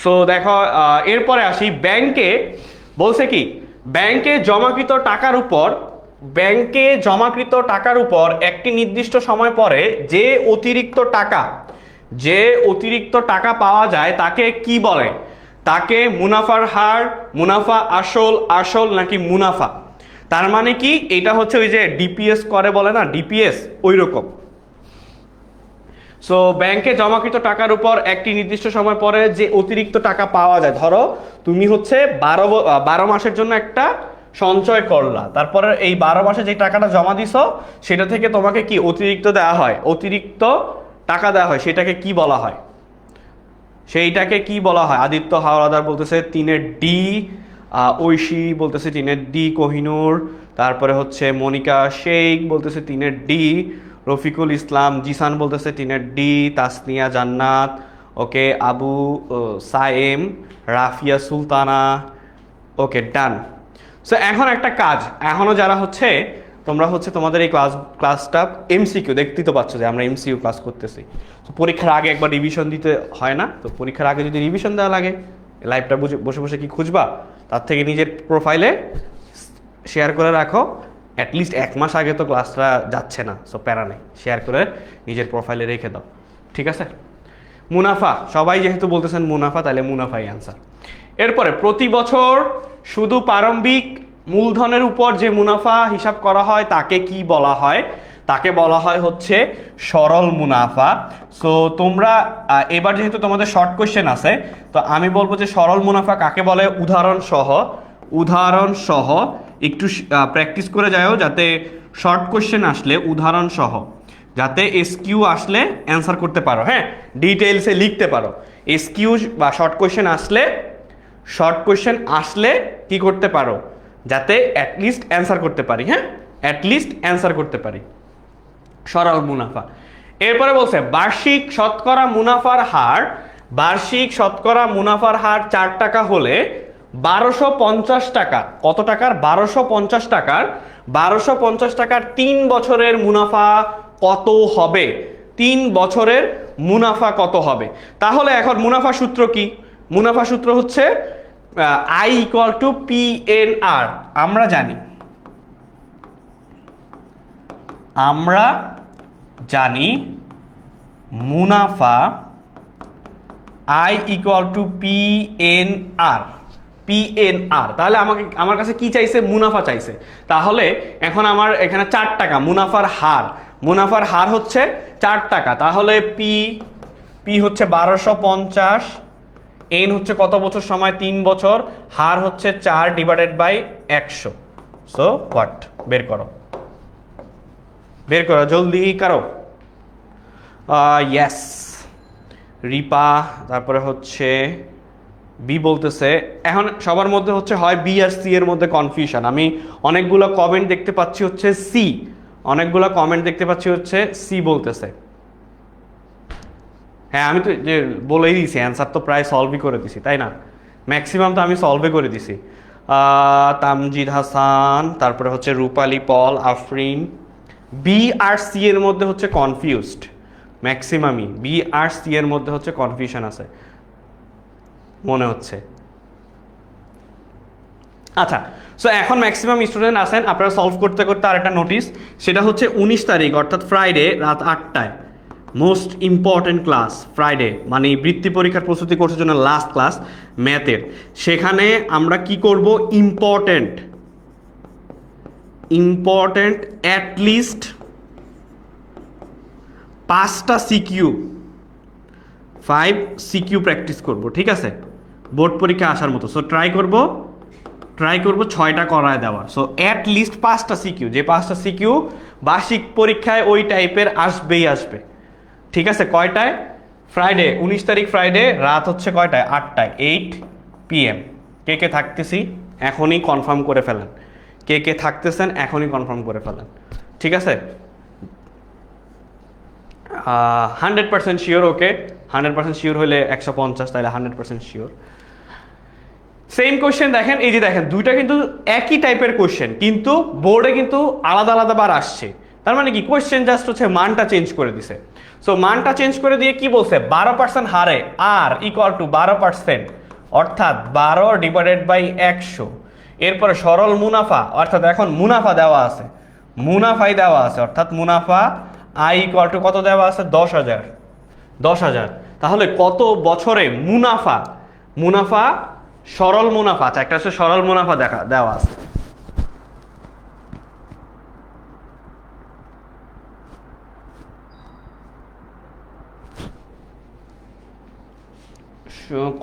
সো দেখো এরপরে আসি ব্যাংকে, বলছে কি ব্যাংকে জমাকৃত টাকার উপর একটি নির্দিষ্ট সময় পরে যে অতিরিক্ত টাকা পাওয়া যায় তাকে কি বলে? তাকে মুনাফার হার, মুনাফা আসল নাকি মুনাফা? তার মানে কি এটা হচ্ছে ওই যে ডিপিএস করে বলে না, ডিপিএস ওই রকম। সো ব্যাংকে জমাকৃত টাকার উপর একটি নির্দিষ্ট সময় পরে যে অতিরিক্ত টাকা পাওয়া যায়, ধরো তুমি হচ্ছে 12 মাসের জন্য একটা সঞ্চয় করলা, তারপরে এই 12 মাসে যে টাকাটা জমা দিছো সেটা থেকে তোমাকে কি অতিরিক্ত দেওয়া হয়, অতিরিক্ত টাকা দেওয়া হয়, সেটাকে কি বলা হয়? সেইটাকে কি বলা হয়? আদিত্য হাওলাদার বলতেছে 3-এর ডি, ঐশী বলতেছে 3-এর ডি, কোহিনুর, তারপরে হচ্ছে মনিকা শেখ বলতেছে 3-এর ডি, রফিকুল ইসলাম জিসান বলতেছে 3-এর ডি, তাসনিয়া জান্নাত, ওকে, আবু সায়েম, রাফিয়া সুলতানা, ওকে ডান। সো এখন একটা কাজ, এখনো যারা হচ্ছে তোমরা হচ্ছে তোমাদের এই ক্লাসটা এমসিকিউ দেখতেই তো পাচ্ছ যে আমরা এমসিকিউ ক্লাস করতেছি। তো পরীক্ষার আগে একবার রিভিশন দিতে হয় না? তো পরীক্ষার আগে যদি রিভিশন দেওয়া লাগে, লাইভটা বসে বসে কি খুঁজবা? তার থেকে নিজের প্রোফাইলে শেয়ার করে রাখো, অ্যাটলিস্ট 1 মাস আগে তো ক্লাসটা যাচ্ছে না, সো প্যারা নেই, শেয়ার করে নিজের প্রোফাইলে রেখে দাও, ঠিক আছে? মুনাফা, সবাই যেহেতু বলতেছেন মুনাফা, তাহলে মুনাফাই আনসার। এরপরে প্রতি বছর শুধু প্রারম্ভিক মূলধনের উপর যে মুনাফা হিসাব করা হয় তাকে কি বলা হয়? তাকে বলা হয় হচ্ছে সরল মুনাফা। সো তোমরা এবার যেহেতু তোমাদের শর্ট কোশ্চেন আছে, তো আমি বলবো যে সরল মুনাফা কাকে বলে উদাহরণ সহ একটু প্র্যাকটিস করে যাও, যাতে শর্ট কোশ্চেন আসলে উদাহরণ সহ যাতে এসকিউ আসলে অ্যান্সার করতে পারো, হ্যাঁ, ডিটেইলসে লিখতে পারো। এসকিউ বা শর্ট কোশ্চেন আসলে কি করতে পারো, যাতে অ্যাটলিস্ট অ্যান্সার করতে পারি, হ্যাঁ, অ্যাটলিস্ট অ্যান্সার করতে পারি। সরল মুনাফা। এরপরে বলছে বার্ষিক শতকরা মুনাফার হার 4 টাকা হলে 1250 টাকা, কত টাকার? 1250 টাকার 3 বছরের মুনাফা কত হবে? 3 বছরের মুনাফা কত হবে? তাহলে এখন মুনাফা সূত্র কি? মুনাফা সূত্র হচ্ছে I ইকুয়াল টু PNR। আমরা জানি মুনাফা I ইকুয়াল টু PNR। তাহলে আমার কাছে কি চাইছে? মুনাফা চাইছে। তাহলে এখন আমার এখানে 4 টাকা মুনাফার হার হচ্ছে 4 টাকা, তাহলে পি হচ্ছে 1250, এন হচ্ছে কত বছর সময়? 3 বছর, হার হচ্ছে 4 ডিভাইডেড বাই 100। So what? বের করো জলদি করো। ইয়েস, রিপা, তারপরে হচ্ছে বি বলতেছে। এখন সবার মধ্যে হচ্ছে হয় বি আর সি এর মধ্যে কনফিউশন। আমি অনেকগুলো কমেন্ট দেখতে পাচ্ছি হচ্ছে সি বলতেছে। হ্যাঁ, আমি তো যে বলেই দিয়েছি অ্যান্সার তো প্রায় সলভই করে দিছি, তাই না? ম্যাক্সিমাম তো আমি সলভে করে দিছি। তামজিদ হাসান, তারপরে হচ্ছে রূপালী, পল, আফরিন। বি আর সি এর মধ্যে হচ্ছে কনফিউজড, ম্যাক্সিমামই বি আর সি এর মধ্যে হচ্ছে কনফিউশন আছে মনে হচ্ছে। আচ্ছা, সো এখন ম্যাক্সিমাম স্টুডেন্ট আছেন, আপনারা সলভ করতে করতে আরেকটা নোটিস, সেটা হচ্ছে 19 তারিখ অর্থাৎ ফ্রাইডে রাত 8টায় মোস্ট ইম্পর্টেন্ট ক্লাস। ফ্রাইডে মানে বৃত্তি পরীক্ষার প্রস্তুতি কোর্সের জন্য লাস্ট ক্লাস ম্যাথের। সেখানে আমরা কি করব? ইম্পর্টেন্ট অ্যাটলিস্ট 5টা সিকিউ প্র্যাকটিস করব, ঠিক আছে, বোর্ড পরীক্ষা আসার মতো। সো ট্রাই করব 6টা করায় দেওয়ার। সো অ্যাটলিস্ট 5টা সিকিউ, যে 5টা সিকিউ বার্ষিক পরীক্ষায় ওই টাইপের আসবে, ঠিক আছে? কয়টায়? ফ্রাইডে 19 তারিখ ফ্রাইডে রাত হচ্ছে কয়টায়? 8টায়, 8 PM। কে থাকতেছি এখনই কনফার্ম করে ফেলেন, কে থাকতেছেন এখনই কনফার্ম করে ফেলেন, ঠিক আছে? 100% শিওর? ওকে, 100% শিওর হলে 150, তাহলে 100% শিওর। সেম কোশ্চেন দেখেন, এই যে দেখেন দুইটা কিন্তু একই টাইপের কোশ্চেন, কিন্তু বোর্ডে কিন্তু আলাদা আলাদা বার আসছে। তার মানে কি? কোশ্চেন জাস্ট হচ্ছে মানটা চেঞ্জ করে দিছে। সো মানটা চেঞ্জ করে দিয়ে কি বলছে? 12% হারে আর ইকুয়াল টু 12%, অর্থাৎ 12 ডিভাইডেড বাই 100। এরপরে সরল মুনাফা, অর্থাৎ এখন মুনাফাই দেওয়া আছে, অর্থাৎ মুনাফা আই ইকুয়াল টু কত দেওয়া আছে? 10,000। তাহলে কত বছরে মুনাফা সরল মুনাফা, আচ্ছা একটা হচ্ছে সরল মুনাফা দেওয়া আছে।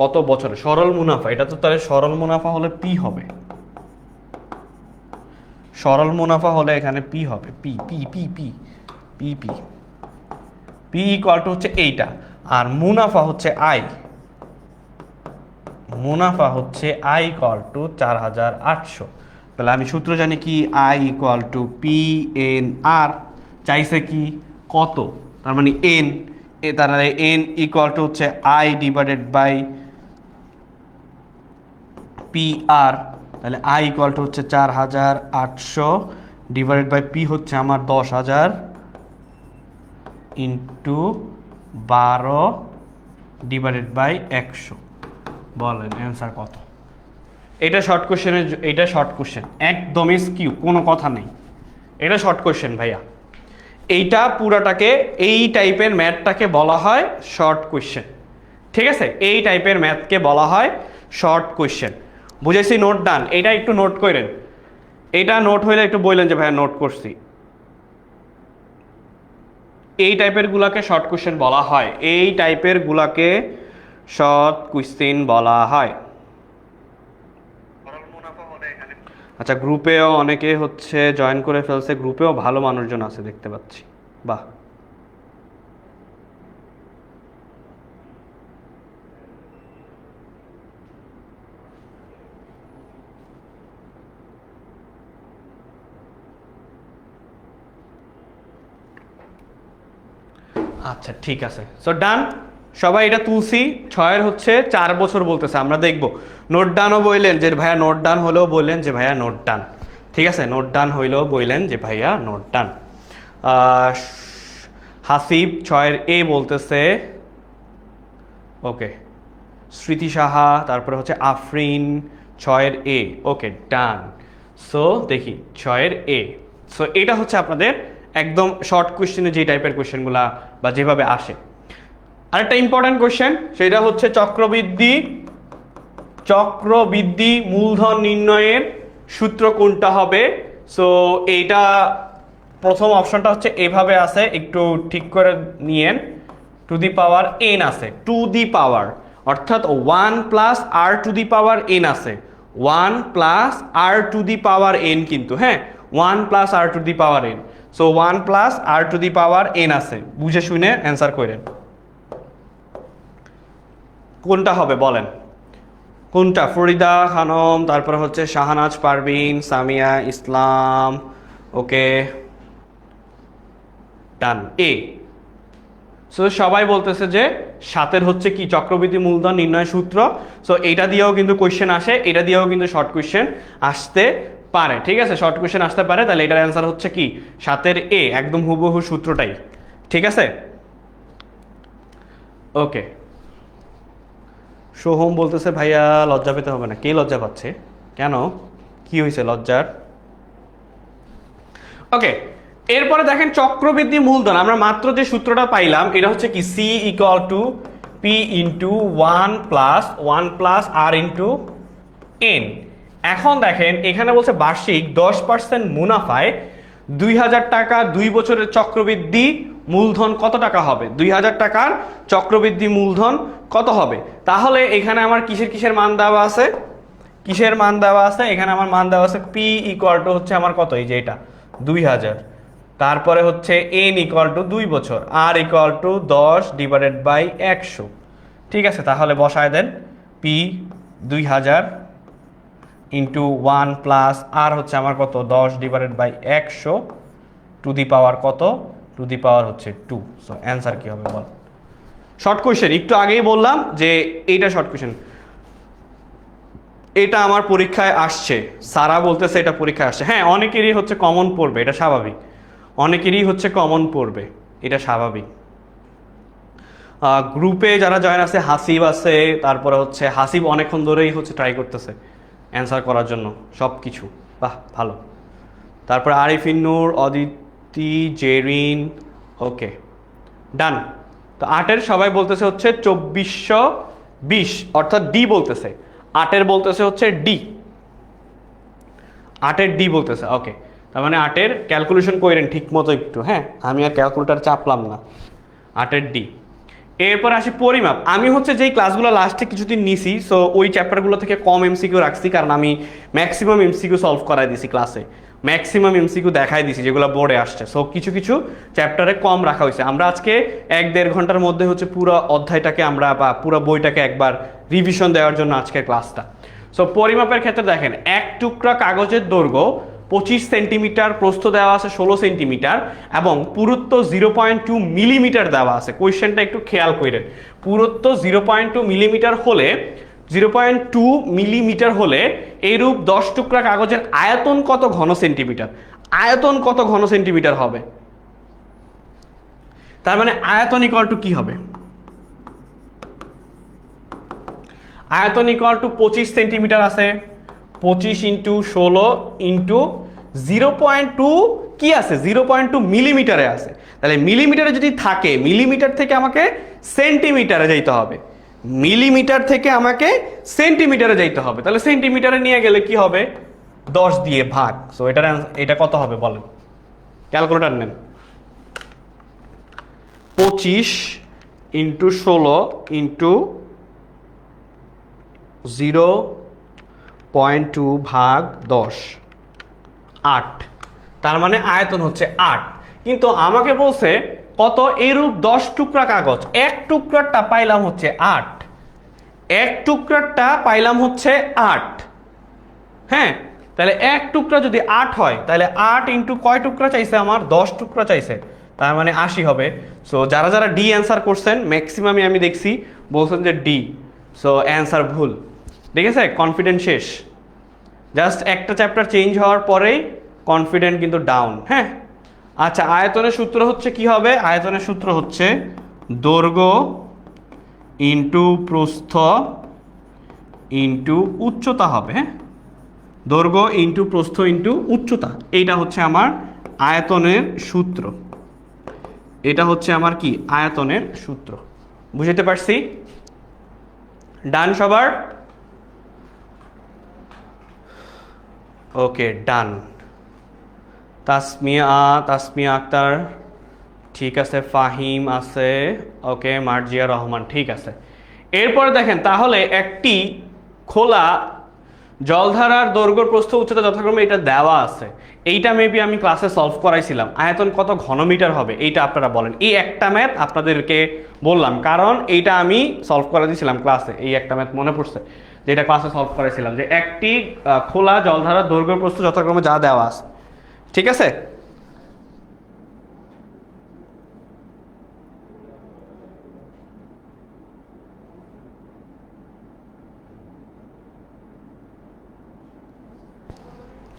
কত বছরে সরল মুনাফা, এটা তো তাহলে সরল মুনাফা হলে পি হবে, সরল মুনাফা হলে এখানে পি হবে, P P P P P P P equal to হচ্ছে এইটা, আর মুনাফা হচ্ছে আই, মুনাফা হচ্ছে আই ইকুয়াল টু 4800। তাহলে আমি সূত্র জানি কি, I equal to P N R, চাইছে কি কত, তার মানে এন, তাহলে এন ইকুয়াল টু হচ্ছে I divided by P R, তাহলে আই ইকুয়াল টু হচ্ছে 4800 ডিভাইডেড বাই পি হচ্ছে আমার 10,000 ইন্টু 12 ডিভাইডেড বাই 100। বলেন অ্যান্সার কত? এটা শর্ট কোশ্চেনের, এটা শর্ট কোশ্চেন একদম স্কিউ, কোনো কথা নেই, এটা শর্ট কোশ্চেন ভাইয়া। এইটা পুরাটাকে, এই টাইপের ম্যাথটাকে বলা হয় শর্ট কোশ্চেন, ঠিক আছে? এই টাইপের ম্যাথকে বলা হয় শর্ট কোশ্চেন। বুঝেছি? নোট ডান। এটা একটু নোট করেন, এটা নোট হইলে একটু বললেন যে ভাইয়া নোট করছি। এই টাইপের গুলাকে শর্ট কোশ্চেন বলা হয়, এই টাইপের গুলাকে শর্ট কোশ্চেন বলা হয়। আচ্ছা, গ্রুপেও অনেকে হচ্ছে জয়েন করে ফেলছে, গ্রুপেও ভালো মানুষজন আছে দেখতে পাচ্ছি, বাহ। আচ্ছা ঠিক আছে, সো ডান, সবাই এটা তুলসি। 6-এর হচ্ছে 4 বছর বলতেছে, আমরা দেখব। নোট ডানও বললেন যে ভাইয়া নোট ডান হলেও বললেন যে ভাইয়া নোট ডান, ঠিক আছে? নোট ডান হইলেও বললেন যে ভাইয়া নোট ডান। হাসিব 6-এর এ বলতেছে, ওকে। স্মৃতি সাহা, তারপরে হচ্ছে আফরিন 6-এর এ, ওকে ডান। সো দেখি 6-এর এ, সো এটা হচ্ছে আপনাদের একদম শর্ট কোশ্চেনে যে টাইপের কোশ্চেনগুলা বা যেভাবে আসে। আরেকটা ইম্পর্টেন্ট কোশ্চেন, সেটা হচ্ছে চক্রবৃদ্ধি মূলধন নির্ণয়ের সূত্র কোনটা হবে? সো এইটা প্রথম অপশনটা হচ্ছে এভাবে আছে, একটু ঠিক করে নিয়েন। টু দি পাওয়ার এন আছে, টু দি পাওয়ার, অর্থাৎ 1 plus R to the power N আছে, 1 plus R to the power N, কিন্তু হ্যাঁ 1 plus R to the power N. So 1 plus R to the power N আছে, বুঝে শুনে answer করেন। কোনটা হবে বলেন, কোনটা? ফরিদা খানম, তারপরে হচ্ছে শাহনাজ পারভিন, সামিয়া ইসলাম, ওকে ডান এ। সো সবাই বলতেছে যে 7-এর হচ্ছে কি চক্রবৃদ্ধি মূলধন নির্ণয় সূত্র। সো এইটা দিয়েও কিন্তু কোয়েশ্চেন আসে, এটা দিয়েও কিন্তু শর্ট কোয়েশ্চেন আসতে পারে, ঠিক আছে? শর্ট কোয়েশ্চেন আসতে পারে, তাহলে এটার অ্যান্সার হচ্ছে কি 7-এর এ, একদম হুবহু সূত্রটাই, ঠিক আছে? ওকে। সোহম বলতেছে ভাইয়া লজ্জা পেতে হবে না। কে লজ্জা পাচ্ছে? কেন, কি হয়েছে লজ্জার? ওকে, এরপরে দেখেন চক্রবৃদ্ধি মূলধন, আমরা মাত্র যে সূত্রটা পাইলাম এটা হচ্ছে কি C equal to P into 1 plus R into N. এখন দেখেন এখানে বলছে বার্ষিক 10% মুনাফায় 2000 টাকা 2 বছরের চক্রবৃদ্ধি মূলধন কত টাকা হবে? 2000 টাকার চক্রবৃদ্ধি মূলধন কত হবে? তাহলে এখানে আমার কিসের মান দেওয়া আছে? কিসের মান দেওয়া আছে? এখানে আমার মান দেওয়া আছে পি ইকুয়াল টু হচ্ছে আমার কত, এই যে এটা 2000, তারপরে হচ্ছে এন ইকুয়াল টু 2 বছর, আর ইকুয়াল টু 10 ডিভাইডেড বাই 100, ঠিক আছে? তাহলে বসায় দেন পি 2000 ইন্টু 1 প্লাস আর হচ্ছে আমার কত 10 ডিভাইডেড বাই 100 টু দি পাওয়ার কত? টু দি পাওয়ার হচ্ছে 2। সো অ্যান্সার কি হবে বল? শর্ট কোয়েশ্চেন, একটু আগেই বললাম যে এইটা শর্ট কোয়েশ্চেন, এটা আমার পরীক্ষায় আসছে, সারা বলতেছে এটা পরীক্ষায় আসছে। হ্যাঁ অনেকেরই হচ্ছে কমন পড়বে, এটা স্বাভাবিক, অনেকেরই হচ্ছে কমন পড়বে, এটা স্বাভাবিক। গ্রুপে যারা জয়েন আছে, হাসিব আছে, তারপরে হচ্ছে হাসিব অনেকক্ষণ ধরেই হচ্ছে ট্রাই করতেছে অ্যান্সার করার জন্য সব কিছু, বাহ ভালো। তারপরে আরিফিন নূর, অদিতি, জেরিন, ওকে ডান। তো 8-এর সবাই বলতেছে হচ্ছে 2420, অর্থাৎ ডি বলতেছে। 8-এর বলতেছে হচ্ছে ডি, 8-এর ডি বলতেছে, ওকে। তার মানে 8-এর ক্যালকুলেশন করেন ঠিক মতো একটু, হ্যাঁ আমি আর ক্যালকুলেটার চাপলাম না। 8-এর ডি এরপর আসি পরিমাপ। আমি হচ্ছে যেই ক্লাসগুলো লাস্টে কিছুদিন নিছি, সো ওই চ্যাপ্টারগুলো থেকে কম এমসিকিউ রাখছি, কারণ আমি ম্যাক্সিমাম এমসিকিউ সলভ করাই দিছি ক্লাসে, ম্যাক্সিমাম এমসিকিউ দেখাই দিছি যেগুলো বোর্ডে আসছে। সো কিছু কিছু চ্যাপ্টারে কম রাখা হয়েছে। আমরা আজকে 1-1.5 ঘন্টার মধ্যে হচ্ছে পুরো অধ্যায়টাকে আমরা বা পুরো বইটাকে একবার রিভিশন দেওয়ার জন্য আজকের ক্লাসটা। সো পরিমাপের ক্ষেত্রে দেখেন, এক টুকরা কাগজের দৈর্ঘ্য 25 সেন্টিমিটার, প্রস্থ দেওয়া আছে 16 সেন্টিমিটার এবং পুরুত্ব 0.2 মিলিমিটার দেওয়া আছে। কোয়েশ্চেনটা একটু খেয়াল করেন, পুরুত্ব 0.2 মিলিমিটার হলে 0.2 মিলিমিটার হলে এইরূপ 10 টুকরা কাগজের আয়তন কত ঘন সেন্টিমিটার? আয়তন কত ঘন সেন্টিমিটার হবে? তার মানে আয়তন ইকুয়াল টু কি হবে? আয়তন ইকুয়াল টু 25 সেন্টিমিটার আছে, 25 ইন্টু 16 ইন্টু 0.2 কি আছে, 0.2 মিলিমিটারে আছে। তাহলে মিলিমিটারে যদি থাকে, মিলিমিটার থেকে আমাকে সেন্টিমিটারে যাইতে হবে, মিলিমিটার থেকে আমাকে সেন্টিমিটারে যাইতে হবে। তাহলে সেন্টিমিটারে নিয়ে গেলে কি হবে? 10 দিয়ে ভাগ। সো এটা কত হবে বলেন, ক্যালকুলেটর নেন। 25 ইন্টু 16 ইন্টু 0.2 ভাগ 10, 8। তার মানে আয়তন হচ্ছে 8। কিন্তু আমাকে বলছে কত, এরূপ 10 টুকরা কাগজ, এক টুকরাটা পাইলাম হচ্ছে 8, এক টুকরাটা পাইলাম হচ্ছে 8। হ্যাঁ, তাহলে এক টুকরা যদি 8 হয়, তাহলে 8 ইন্টু কয় টুকরা চাইছে আমার? 10 টুকরা চাইছে, তার মানে 80 হবে। সো যারা যারা ডি অ্যান্সার করছেন ম্যাক্সিমামই আমি দেখছি বলছেন যে ডি। সো অ্যান্সার ভুল। ঠিক আছে, কনফিডেন্স শেষ। জাস্ট একটা চ্যাপ্টার চেঞ্জ হওয়ার পরেই কনফিডেন্ট কিন্তু ডাউন। হ্যাঁ, আচ্ছা, আয়তনের সূত্র হচ্ছে কি হবে? আয়তনের সূত্র হচ্ছে দৈর্ঘ্য ইন্টু প্রস্থ ইন্টু উচ্চতা হবে। হ্যাঁ, দৈর্ঘ্য ইন্টু প্রস্থ ইন্টু উচ্চতা, এইটা হচ্ছে আমার আয়তনের সূত্র। এটা হচ্ছে আমার কি? আয়তনের সূত্র। বুঝতে পারছি? ডান সবার? ওকে, ডান। তাসমিয়া আক্তার ঠিক আছে, ফাহিম আছে, ওকে, মার্জিয়া রহমান ঠিক আছে। এরপরে দেখেন, তাহলে একটি খোলা জলধারার দৈর্ঘ্য প্রস্থ উচ্চতা যথাক্রমে এটা দেওয়া আছে, এইটা মেবি আমি ক্লাসে সলভ করাইছিলাম। আয়তন কত ঘনমিটার হবে এইটা আপনারা বলেন। এই একটা ম্যাথ আপনাদেরকে বললাম কারণ এইটা আমি সলভ করে দিয়েছিলাম ক্লাসে। এই একটা ম্যাথ মনে পড়ছে যেটা ক্লাসে সলভ করেছিলাম, যে একটি খোলা জলধারার দৈর্ঘ্য প্রস্থ যথাক্রমে যা দেওয়া আছে। ঠিক আছে,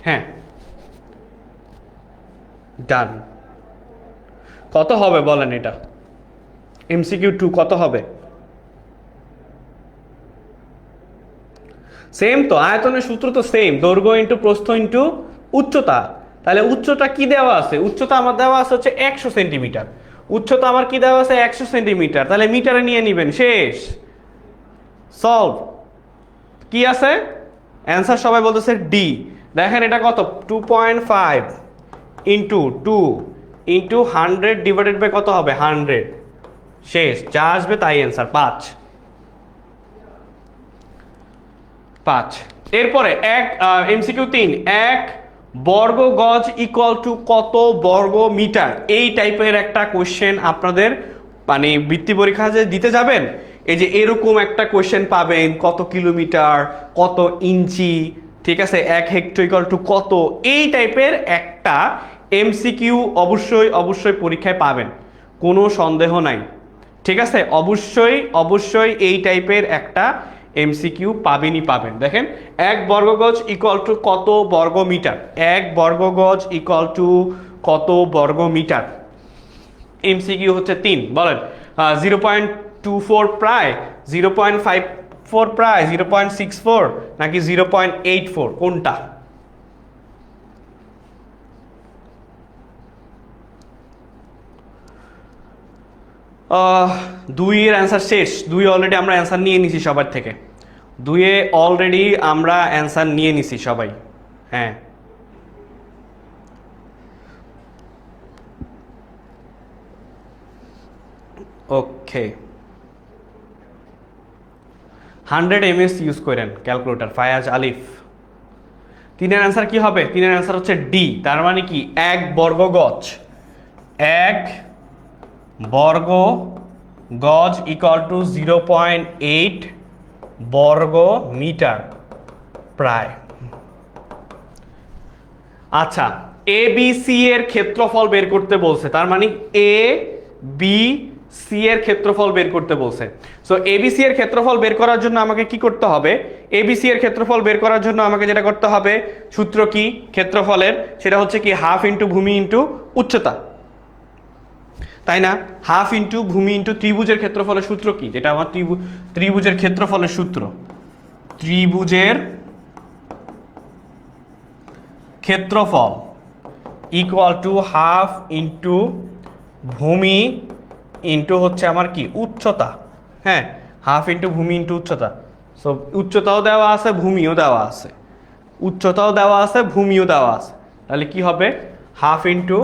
হ্যাঁ, ডান। কত হবে বলেন এটা? এমসিকিউ 2 কত হবে? সেম তো, আয়তনের সূত্র তো সেম, দৈর্ঘ্য ইন্টু প্রস্থ ইন্টু উচ্চতা। তাহলে উচ্চতা কি দেওয়া আছে? উচ্চতা আমার দেওয়া আছে হচ্ছে 100 সেন্টিমিটার। উচ্চতা আমার কি দেওয়া আছে? 100 সেন্টিমিটার। তাহলে মিটারে নিয়ে নেবেন, শেষ, সলভ। কি আছে অ্যান্সার? সবাই বলতেছে ডি। দেখেন এটা কত? 2.5 ইন্টু 2 ইন্টু 100 ডিভাইডেড বাই কত হবে? 100। শেষ, যা আসবে তাই অ্যান্সার, 5। এরপরে এমসিকিউ 3, 1 বর্গ গজ ইকুয়াল টু কত বর্গ মিটার? এই টাইপের একটা কোশ্চেন আপনাদের মানে বৃত্তি পরীক্ষা যে দিতে যাবেন, এই যে এরকম একটা কোশ্চেন পাবেন, কত কিলোমিটার, কত ইঞ্চি, ঠিক আছে, 1 হেক্টর ইকুয়াল টু কত, এই টাইপের একটা এমসিকিউ অবশ্যই অবশ্যই পরীক্ষায় পাবেন, কোনো সন্দেহ নাই। ঠিক আছে, অবশ্যই এই টাইপের একটা এমসিকিউ পাবেনই পাবেন। দেখেন, 1 বর্গ গজ ইকুয়াল টু কত বর্গ মিটার? 1 বর্গ গজ ইকুয়াল টু কত বর্গ মিটার? এমসিকিউ হচ্ছে 3। বলেন 0.24 প্রায়, 0.54 প্রায়, 0.64 নাকি 0.84, কোনটা? দুইয়ের অ্যান্সার শেষ। দুই অলরেডি আমরা অ্যান্সার নিয়ে নিছি সবার থেকে। দুইয়ে অলরেডি আমরা অ্যান্সার নিয়ে নিছি সবাই। হ্যাঁ, ওকে, 100 ms ইউজ করেন ক্যালকুলেটর ফায়াজ আলিফ। 3-এর অ্যান্সার কি হবে? 3-এর অ্যান্সার হচ্ছে ডি। তার মানে কি 1 বর্গ গজ, 1 বর্গ গজ ইকুয়াল টু 0.8 বর্গ মিটার প্রায়। আচ্ছা, এ বি সি এর ক্ষেত্রফল বের করতে বলছে, তার মানে এ বি সি এর ক্ষেত্রফল বের করতে বলছে। সো এ বি সি এর ক্ষেত্রফল বের করার জন্য আমাকে কি করতে হবে? এ বি সি এর ক্ষেত্রফল বের করার জন্য আমাকে যেটা করতে হবে, সূত্র কি ক্ষেত্রফলের, সেটা হচ্ছে কি হাফ ইন্টু ভূমি ইন্টু উচ্চতা, তাই না? হাফ ইন্টু ভূমি ইন্টু ত্রিভুজের ক্ষেত্রফলের সূত্র কি, যেটা আমার ত্রিভুজের ক্ষেত্রফলের সূত্র, ত্রিভুজের ক্ষেত্রফল ইকুয়াল টু হাফ ইন্টু ভূমি ইন্টু হচ্ছে আমার কি উচ্চতা। হ্যাঁ, হাফ ইন্টু ভূমি ইন্টু উচ্চতা। সো উচ্চতাও দেওয়া আছে, ভূমিও দেওয়া আছে, উচ্চতাও দেওয়া আছে, ভূমিও দেওয়া আছে। তাহলে কি হবে? হাফ ইন্টু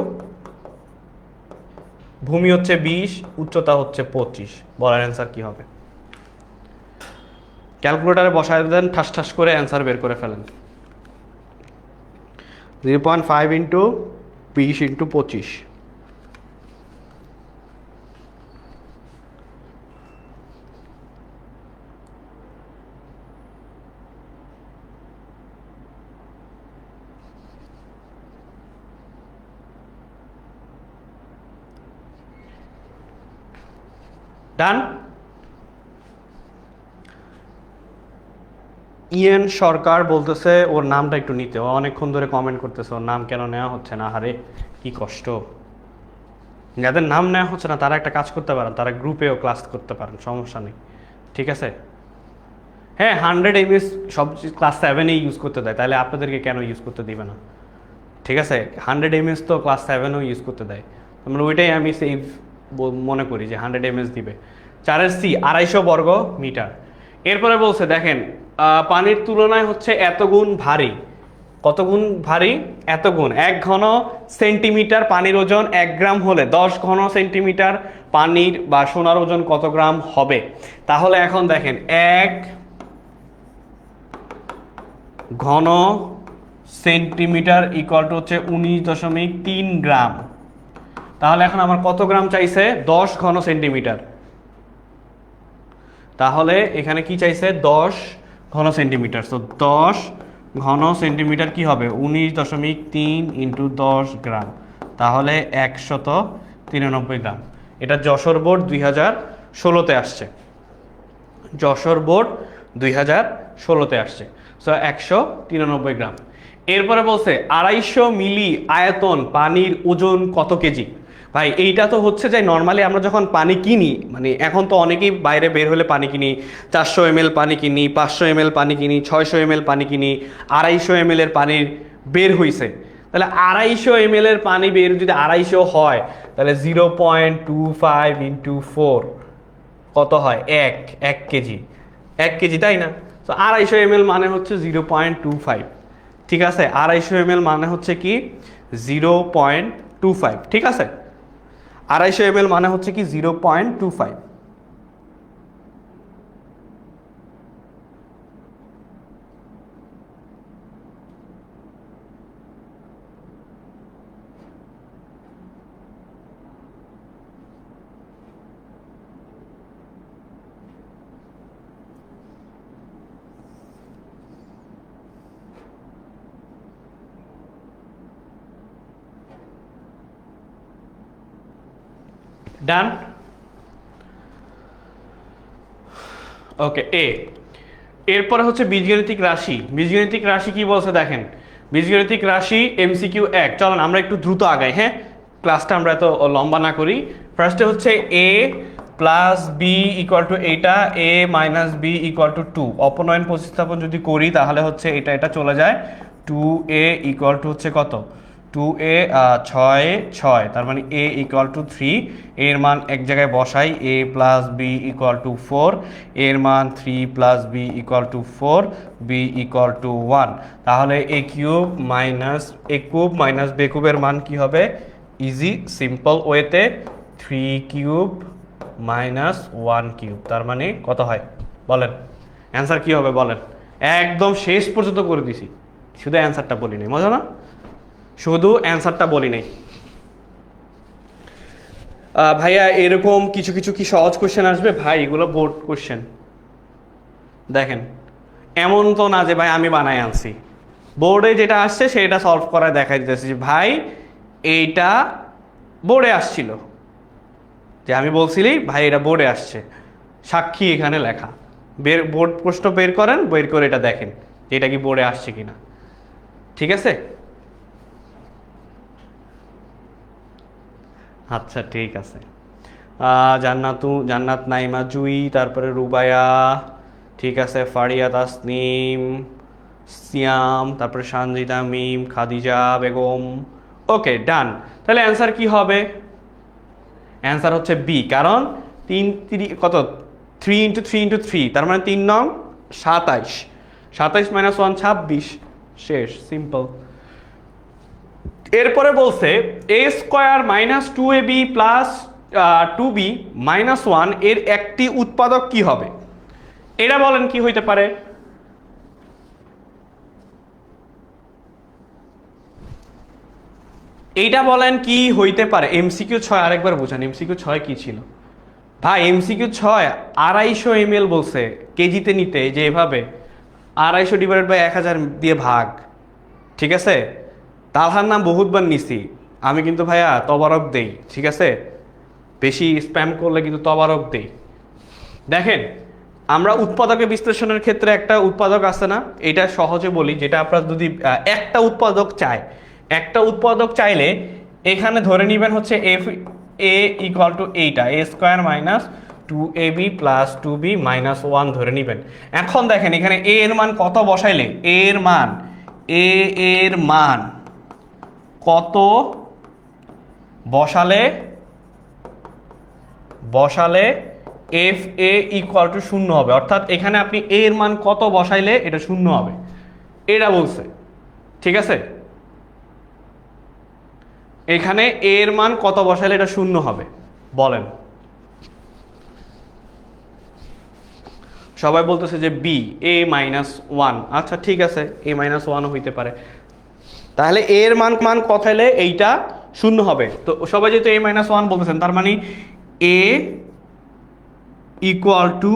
ভূমি হচ্ছে 20, উচ্চতা হচ্ছে 25। বলার অ্যান্সার কি হবে? ক্যালকুলেটারে বসায় দেন, ঠাস ঠাস করে অ্যান্সার বের করে ফেলেন। 0.5 ইন্টু 20 ইন্টু 25। ডান। ইয়েন সরকার বলতেছে ওর নামটা একটু নিতে, ও অনেকক্ষণ ধরে কমেন্ট করতেছে ওর নাম কেন নেওয়া হচ্ছে না। আরে কি কষ্ট, যাদের নাম নেওয়া হচ্ছে না তারা একটা কাজ করতে পারেন, তারা গ্রুপেও ক্লাস করতে পারেন, সমস্যা নেই, ঠিক আছে? হ্যাঁ, 100 ms সব ক্লাস 7-এই ইউজ করতে দেয়, তাহলে আপনাদেরকে কেন ইউজ করতে দিবে না? ঠিক আছে, 100 ms তো ক্লাস 7-ও ইউজ করতে দেয়, মানে ওইটাই আমি সেভ মনে করি যে 100 ms দিবে। 4-এর সি 250 বর্গ মিটার। এরপরে বলছে দেখেন, পানির তুলনায় হচ্ছে এত গুণ ভারী। কত গুণ ভারী? এত গুণ। 1 ঘন সেন্টিমিটার পানির ওজন 1 গ্রাম হলে 10 ঘন সেন্টিমিটার পানির বা সোনার ওজন কত গ্রাম হবে? তাহলে এখন দেখেন 1 ঘন সেন্টিমিটার ইকুয়াল টু হচ্ছে 19.3 গ্রাম। তাহলে এখন আমার কত গ্রাম চাইছে? 10 ঘন সেন্টিমিটার। তাহলে এখানে কি চাইছে? 10 ঘন সেন্টিমিটার। সো 10 ঘন সেন্টিমিটার কি হবে? 19.3 ইন্টু 10 গ্রাম, তাহলে 193 গ্রাম। এটা যশোর বোর্ড 2016-তে আসছে, যশোর বোর্ড 2016-তে আসছে। সো 193 গ্রাম। এরপরে বলছে 250 মিলি আয়তন পানির ওজন কত কেজি? ভাই এইটা তো হচ্ছে যে নর্মালি আমরা যখন পানি কিনি, মানে এখন তো অনেকেই বাইরে বের হলে পানি কিনি, 400 ml পানি কিনি, 500 ml পানি কিনি, 600 ml পানি কিনি, 250 ml এর পানির বের হইছে। তাহলে 250 ml এর পানি বের যদি 250 হয়, তাহলে 0.25 ইন্টু 4 কত হয়? 1 কেজি, 1 কেজি, তাই না? তো 250 ml মানে হচ্ছে 0.25, ঠিক আছে? 250 ml মানে হচ্ছে কি 0.25, ঠিক আছে? 250 ml মানে হচ্ছে কি 0.25। ডান। ওকে, এরপরে হচ্ছে বীজগণিতিক রাশি। বীজগণিতিক রাশি কি বলছে দেখেন, বীজগণিতিক রাশি MCQ 1। চলেন আমরা একটু দ্রুত আগাই, হ্যাঁ, ক্লাসটা আমরা এত লম্বা না করি। ফার্স্টে হচ্ছে a plus B equal to এইটা, a minus B equal to 2। অপনয়ন প্রতিস্থাপন যদি করি তাহলে হচ্ছে এটা চলে যায়, 2a ইকুয়াল টু হচ্ছে কত? 2a 6, তার মানে a ইকুয়াল টু 3। এর মান এক জায়গায় বসাই, a plus B equal to 4, এর মান 3 plus B equal to 4, B equal to 1। তাহলে a কিউব মাইনাস b কিউবের মান কি হবে? ইজি সিম্পল ওয়েতে 3 কিউব মাইনাস 1 কিউব, তার মানে কত হয় বলেন? অ্যান্সার কি হবে বলেন? একদম শেষ পর্যন্ত করে দিছি, শুধু অ্যান্সারটা বলি নাই, মজা না? শুধু অ্যান্সারটা বলি নাই। ভাইয়া এরকম কিছু কিছু কি সহজ কোশ্চেন আসবে ভাই? এগুলো বোর্ড কোশ্চেন। দেখেন এমন তো না যে ভাই আমি বানাই আনছি, বোর্ডে যেটা আসছে সেটা সলভ করায় দেখা দিতেছে যে ভাই এইটা বোর্ডে আসছিল, যে আমি বলছিলি ভাই এটা বোর্ডে আসছে, সাক্ষী এখানে লেখা। বোর্ড প্রশ্ন বের করেন, বের করে এটা দেখেন যে এটা কি বোর্ডে আসছে কিনা। ঠিক আছে, আচ্ছা ঠিক আছে। জান্নাত নাইমা জুই, তারপরে রুবায়া, ঠিক আছে, ফারিয়া তাসনিম, সিয়াম, তারপরে সানজিদা মিম, খাদিজা বেগম। ওকে ডান। তাহলে অ্যান্সার কি হবে? অ্যান্সার হচ্ছে বি, কারণ কত 3 × 3 × 3, তার মানে 3 নং 27, 27 - 1 26, শেষ, সিম্পল। এরপরে বলছে a² - 2ab + 2b - 1 এর একটি উৎপাদক কি হবে? এটা বলেন কি হইতে পারে? এইটা বলেন কি হইতে পারে? MCQ 6 আরেকবার বোঝান, MCQ 6 কি ছিল ভাই? MCQ 6 250 ml বলছে কেজিতে নিতে, যে এভাবে 250 / 1000 দিয়ে ভাগ, ঠিক আছে? তালহার নাম বহুতবার নিছি আমি, কিন্তু ভাইয়া তবারক দেই, ঠিক আছে? বেশি স্প্যাম করলে কিন্তু তবারক দেই। দেখেন আমরা উৎপাদকের বিশ্লেষণের ক্ষেত্রে একটা উৎপাদক আছে না, এটা সহজে বলি, যেটা আপনার যদি একটা উৎপাদক চায়, একটা উৎপাদক চাইলে এখানে ধরে নেবেন হচ্ছে এফ এ ইকুয়াল টু এইটা a² - 2ab + 2b - 1 ধরে নেবেন। এখন দেখেন এখানে এ এর মান কত বসাইলে, এ এর মান কত বসালে এফ এ ইকুয়াল টু 0 হবে, অর্থাৎ এখানে আপনি এ এর মান কত বসাইলে এটা 0 হবে, এটা বলছে, ঠিক আছে? এখানে এ এর মান কত বসাইলে এটা 0 হবে বলেন? সবাই বলতেছে যে বি a-1, আচ্ছা ঠিক আছে, a-1 হইতে পারে। তাহলে এ এর মান কত হলে এইটা 0 হবে? তো সবাই যেহেতু a-1 বলতেছেন, তার মানে এ ইকুয়াল টু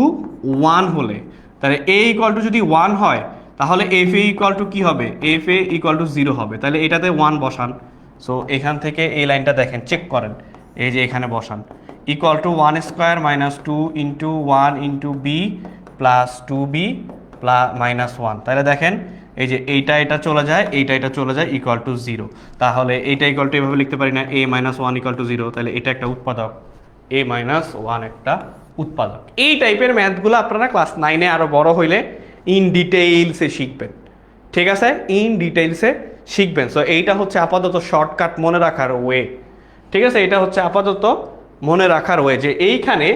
1 হলে, তাহলে এ ইকুয়াল টু যদি 1 হয় তাহলে এফ এ ইকুয়াল টু কি হবে? এফ এ ইকুয়াল টু 0 হবে। তাহলে এটাতে 1 বসান। সো এখান থেকে এই লাইনটা দেখেন, চেক করেন, এই যে এখানে বসান, ইকুয়াল টু 1² - 2 × 1 × b + 2b - 1। তাহলে দেখেন এই যে এটা চলে যায়, এটা চলে যায়, ইকুয়াল টু 0। তাহলে এইটা ইকুয়াল টু এভাবে লিখতে পারি না, a-1 = 0, তাহলে এটা একটা উৎপাদক, a-1 একটা উৎপাদক। এই টাইপের ম্যাথগুলো আপনারা ক্লাস 9-এ আরো বড় হইলে ইন ডিটেইলসে শিখবেন, ঠিক আছে? ইন ডিটেইলসে শিখবেন। সো এইটা হচ্ছে আপাতত শর্টকাট মনে রাখার ওয়ে, ঠিক আছে? এটা হচ্ছে আপাতত মনে রাখার ওয়ে, যে এইখানে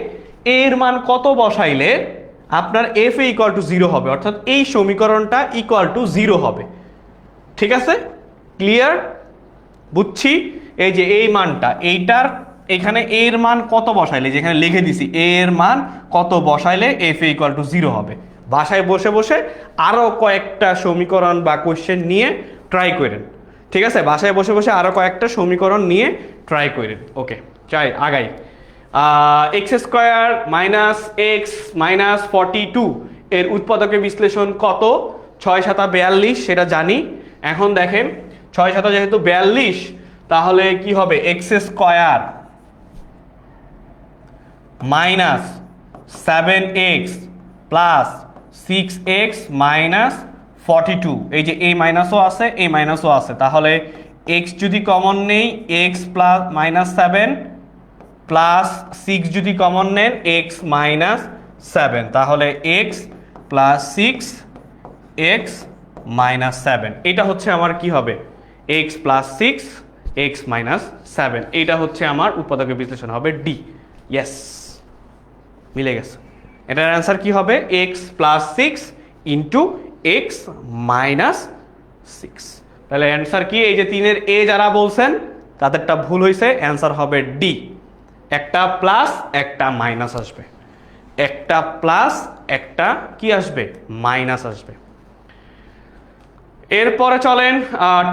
এর মান কত বসাইলে আপনার এফ এ ইকুয়াল টু 0 হবে, অর্থাৎ এই সমীকরণটা ইকুয়াল টু 0 হবে, ঠিক আছে? ক্লিয়ার? বুঝছি। এই যে এই মানটা, এইটার এখানে এর মান কত বসাইলে, যেখানে লিখে দিছি এর মান কত বসাইলে এফ এ ইকুয়াল টু 0 হবে। বাসায় বসে বসে আরও কয়েকটা সমীকরণ বা কোশ্চেন নিয়ে ট্রাই করেন, ঠিক আছে? বাসায় বসে বসে আরও কয়েকটা সমীকরণ নিয়ে ট্রাই করেন। ওকে, চাই আগাই। x² - x - 42 এর উৎপাদকের বিশ্লেষণ কত? 6 × 7 = 42, সেটা জানি। এখন দেখেন 6 × 7 যেহেতু 42, তাহলে কি হবে? x² - 7x + 6x - 42, এই যে এই মাইনাসও আছে, এই মাইনাসও আছে, তাহলে x যদি কমন নেই x - 7 প্লাস 6 যদি কমন নেন x - 7, তাহলে x + 6x - 7, এটা হচ্ছে আমার কি হবে? x + 6 x - 7, এটা হচ্ছে আমার উৎপাদকের বিশ্লেষণ হবে ডি। ইয়েস, মিলে গেছে। এটার অ্যান্সার কি হবে? x + 6 × x - 6। তাহলে অ্যান্সার কি? এই যে 3-এর এ যারা বলছেন তাদেরটা ভুল হয়েছে, অ্যান্সার হবে ডি, একটা প্লাস একটা মাইনাস আসবে। একটা প্লাস একটা কি আসবে, মাইনাস আসবে। এরপরে চলেন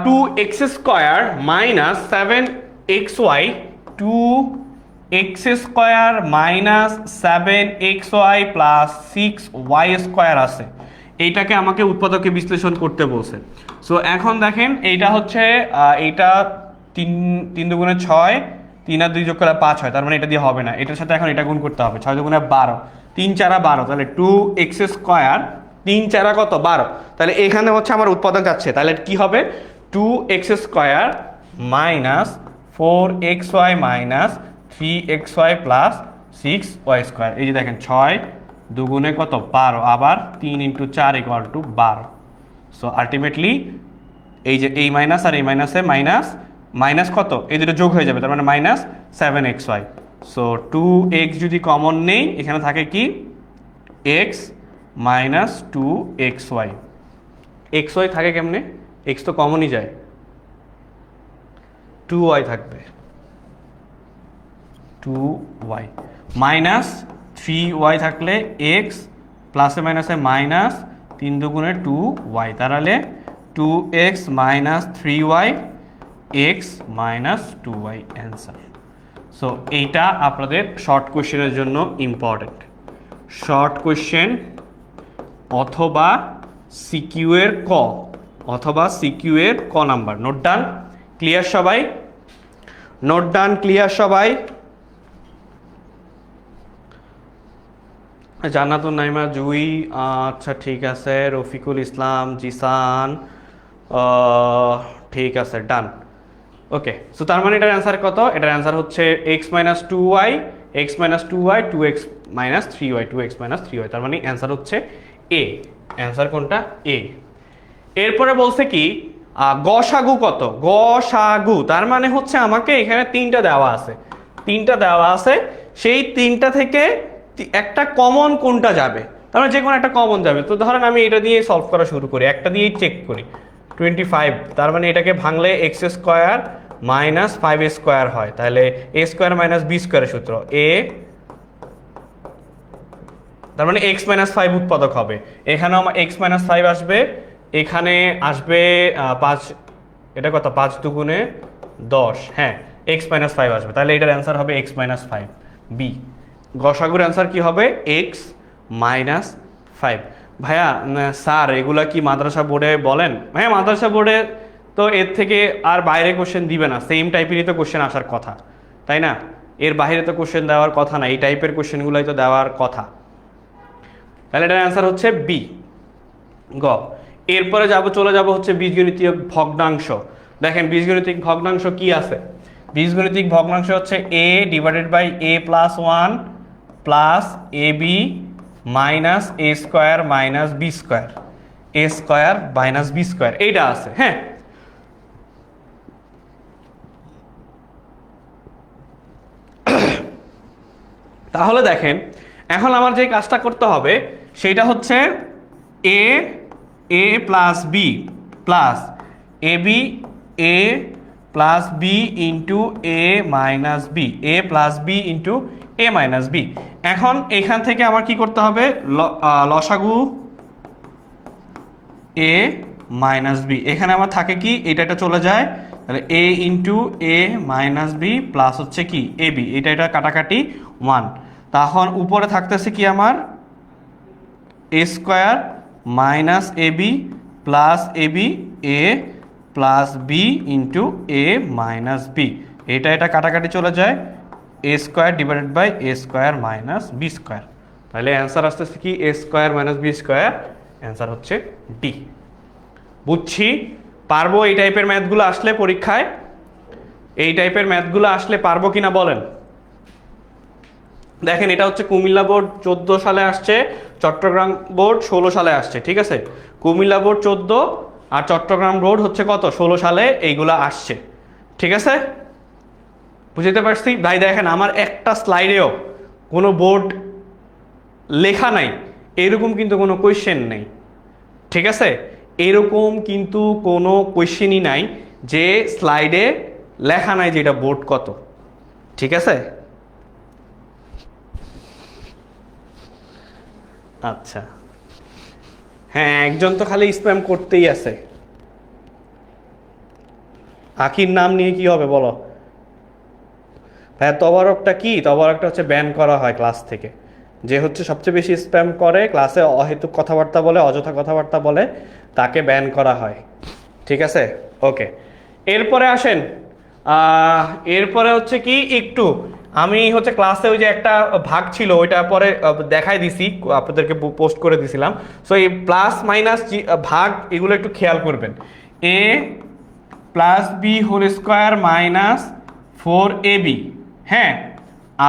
2x² minus 7xy, 2x² minus 7xy plus 6y² আছে। এইটাকে আমাকে উৎপাদকে বিশ্লেষণ করতে বলছে। সো এখন দেখেন এইটা হচ্ছে এইটা 3 দুগুণে 6, 3 আর 2 যোগ করলে 5 হয়, তার মানে এটা দিয়ে হবে না, এটার সাথে এখন এটা গুণ করতে হবে, 6 দুগুণে 12, 3 4 12, তাহলে 2x², 3 4 কত 12, তাহলে এখানে হচ্ছে আমার উৎপাদক যাচ্ছে, তাহলে কি হবে 2x² minus 4xy minus 3xy plus 6y²। এই যে দেখেন 6 দুগুণে কত 12, আবার 3 × 4 = 12। সো আলটিমেটলি এই যে এই মাইনাস আর এই মাইনাসে মাইনাস মাইনাস কত, এই দুটো যোগ হয়ে যাবে, তার মানে মাইনাস 7xy। সো 2x যদি কমন নেই, এখানে থাকে কি x মাইনাস 2xy। xy থাকে কেমনে, x তো কমনই যায়, 2y থাকবে, 2y মাইনাস 3y থাকলে x প্লাসে মাইনাসে মাইনাস 3 দুগুণে 2y, তাহলে 2x minus 3y, x minus 2y answer. So এইটা আপনাদের শর্ট কোশ্চেনের জন্য ইম্পর্টেন্ট, শর্ট কোশ্চেন অথবা সিকিউ এর ক, অথবা সিকিউ এর ক নাম্বার। নোট ডান, ক্লিয়ার সবাই? নোট ডান, ক্লিয়ার সবাই? জান্নাতুন নাইমা, জুই, আচ্ছা ঠিক আছে, রফিকুল ইসলাম, জিসান, ঠিক আছে, ডান। ওকে, সো তার মানে এটার অ্যান্সার কত, এটার অ্যান্সার হচ্ছে x minus 2y, x minus 2y, 2x minus 3y, 2x minus 3y, তার মানে অ্যান্সার হচ্ছে এ। অ্যান্সার কোনটা, এ। এরপরে বলছে কি গসাগু কত, গসাগু, তার মানে হচ্ছে আমাকে এখানে 3টা দেওয়া আছে, 3টা দেওয়া আছে, সেই 3টা থেকে একটা কমন কোনটা যাবে, তার মানে যে কোনো একটা কমন যাবে। তো ধরেন আমি এটা দিয়ে সলভ করা শুরু করি, একটা দিয়েই চেক করি, 25, তার মানে এটাকে ভাঙলে x² মাইনাস 5a² হয়, তাহলে a² মাইনাস b² সূত্র, a, তার মানে x মাইনাস 5 উৎপাদক হবে, এখানেও আমার x মাইনাস 5 আসবে, এখানে আসবে 5, এটা কত 5 দুগুণে 10, হ্যাঁ x মাইনাস 5 আসবে, তাহলে এটার অ্যান্সার হবে x মাইনাস 5, বি। গসাগুর অ্যান্সার কি হবে, x মাইনাস 5। ভাইয়া স্যার এগুলা কি মাদ্রাসা বোর্ডে বলেন? হ্যাঁ মাদ্রাসা বোর্ডে তো এর থেকে আর বাইরে কোশ্চেন দিবে না, সেম টাইপেরই তো কোশ্চেন আসার কথা, তাই না? এর বাইরে তো কোশ্চেন দেওয়ার কথা না, এই টাইপের কোশ্চেনগুলোই তো দেওয়ার কথা, তাহলে এটার অ্যান্সার হচ্ছে বি, গ। এরপরে চলে যাব হচ্ছে বীজগণিতীয় ভগ্নাংশ। দেখেন বীজগণিতিক ভগ্নাংশ কি আছে, বীজগণিতিক ভগ্নাংশ হচ্ছে a divided by a plus 1 plus ab minus a² minus b², a² minus b², এইটা আছে। হ্যাঁ, তাহলে দেখেন এখন আমার যে কাজটা করতে হবে সেটা হচ্ছে a plus b plus ab a plus b into a minus b, a plus b into a minus b। এখন এখান থেকে আমার কি করতে হবে, লসাগু a মাইনাস b, এখানে আমার থাকে কি এটা চলে যায়, তাহলে a into a minus b plus হচ্ছে কি ab, এটা কাটাকাটি 1, তখন উপরে থাকতেছে কি আমার a² minus ab plus ab a plus b into a minus b, এটা কাটাকাটি চলে যায়, a² divided by a² minus b², তাহলে অ্যান্সার আসতেছে কি a² মাইনাস b², অ্যান্সার হচ্ছে ডি। বুঝছি, পারবো এই টাইপের ম্যাথগুলো আসলে পরীক্ষায়, এই টাইপের ম্যাথগুলো আসলে পারবো কিনা বলেন? দেখেন এটা হচ্ছে কুমিল্লা বোর্ড 14 সালে আসছে, চট্টগ্রাম বোর্ড 16 সালে আসছে, ঠিক আছে? কুমিল্লা বোর্ড 14 আর চট্টগ্রাম বোর্ড হচ্ছে কত 16 সালে এইগুলা আসছে, ঠিক আছে? বুঝতে পারছি ভাই? দেখেন আমার একটা স্লাইডেও কোনো বোর্ড লেখা নাই, এরকম কিন্তু কোনো কোয়েশ্চেন নেই, ঠিক আছে? এরকম কিন্তু কোনো কোয়েশ্চেনই নাই যে স্লাইডে লেখা নাই যে এটা বোর্ড কত, ঠিক আছে? আচ্ছা, হ্যাঁ একজন তো খালি স্প্যাম করতেই আছে। আখির নাম নিয়ে কি হবে বলো? ভাইয়া তবারকটা কি? তবারকটা হচ্ছে ব্যান করা হয় ক্লাস থেকে। যে হচ্ছে সবচেয়ে বেশি স্প্যাম করে, ক্লাসে অহেতুক কথাবার্তা বলে, অযথা কথাবার্তা বলে, তাকে ব্যান করা হয়। ঠিক আছে, ওকে। এরপরে আসেন, এরপরে হচ্ছে কি একটু আমি হচ্ছে ক্লাসে ওই যে একটা ভাগ ছিল ওইটা পরে দেখাই দিছি, আপনাদেরকে পোস্ট করে দিছিলাম। সো এই প্লাস মাইনাস ভাগ এগুলো একটু খেয়াল করবেন। A plus B whole square minus 4ab, হ্যাঁ,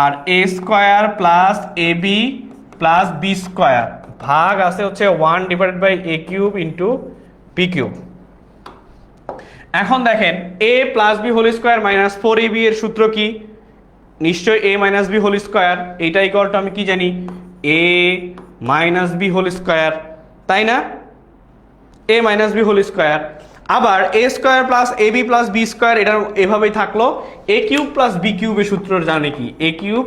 আর A square plus A B plus B square ভাগ আছে হচ্ছে 1/a³ ইন্টু বি কিউব। এখন দেখেন A plus B whole square minus 4ab এর সূত্র কি? নিশ্চয়ই A minus B whole square, এইটা ইকুয়াল টু আমি কি জানি, A minus B whole square, তাই না? A minus B whole square. আবার A square plus A B plus B square এটা এভাবেই থাকলো। এ কিউব প্লাস বি কিউবের সূত্র জানে কি? A cube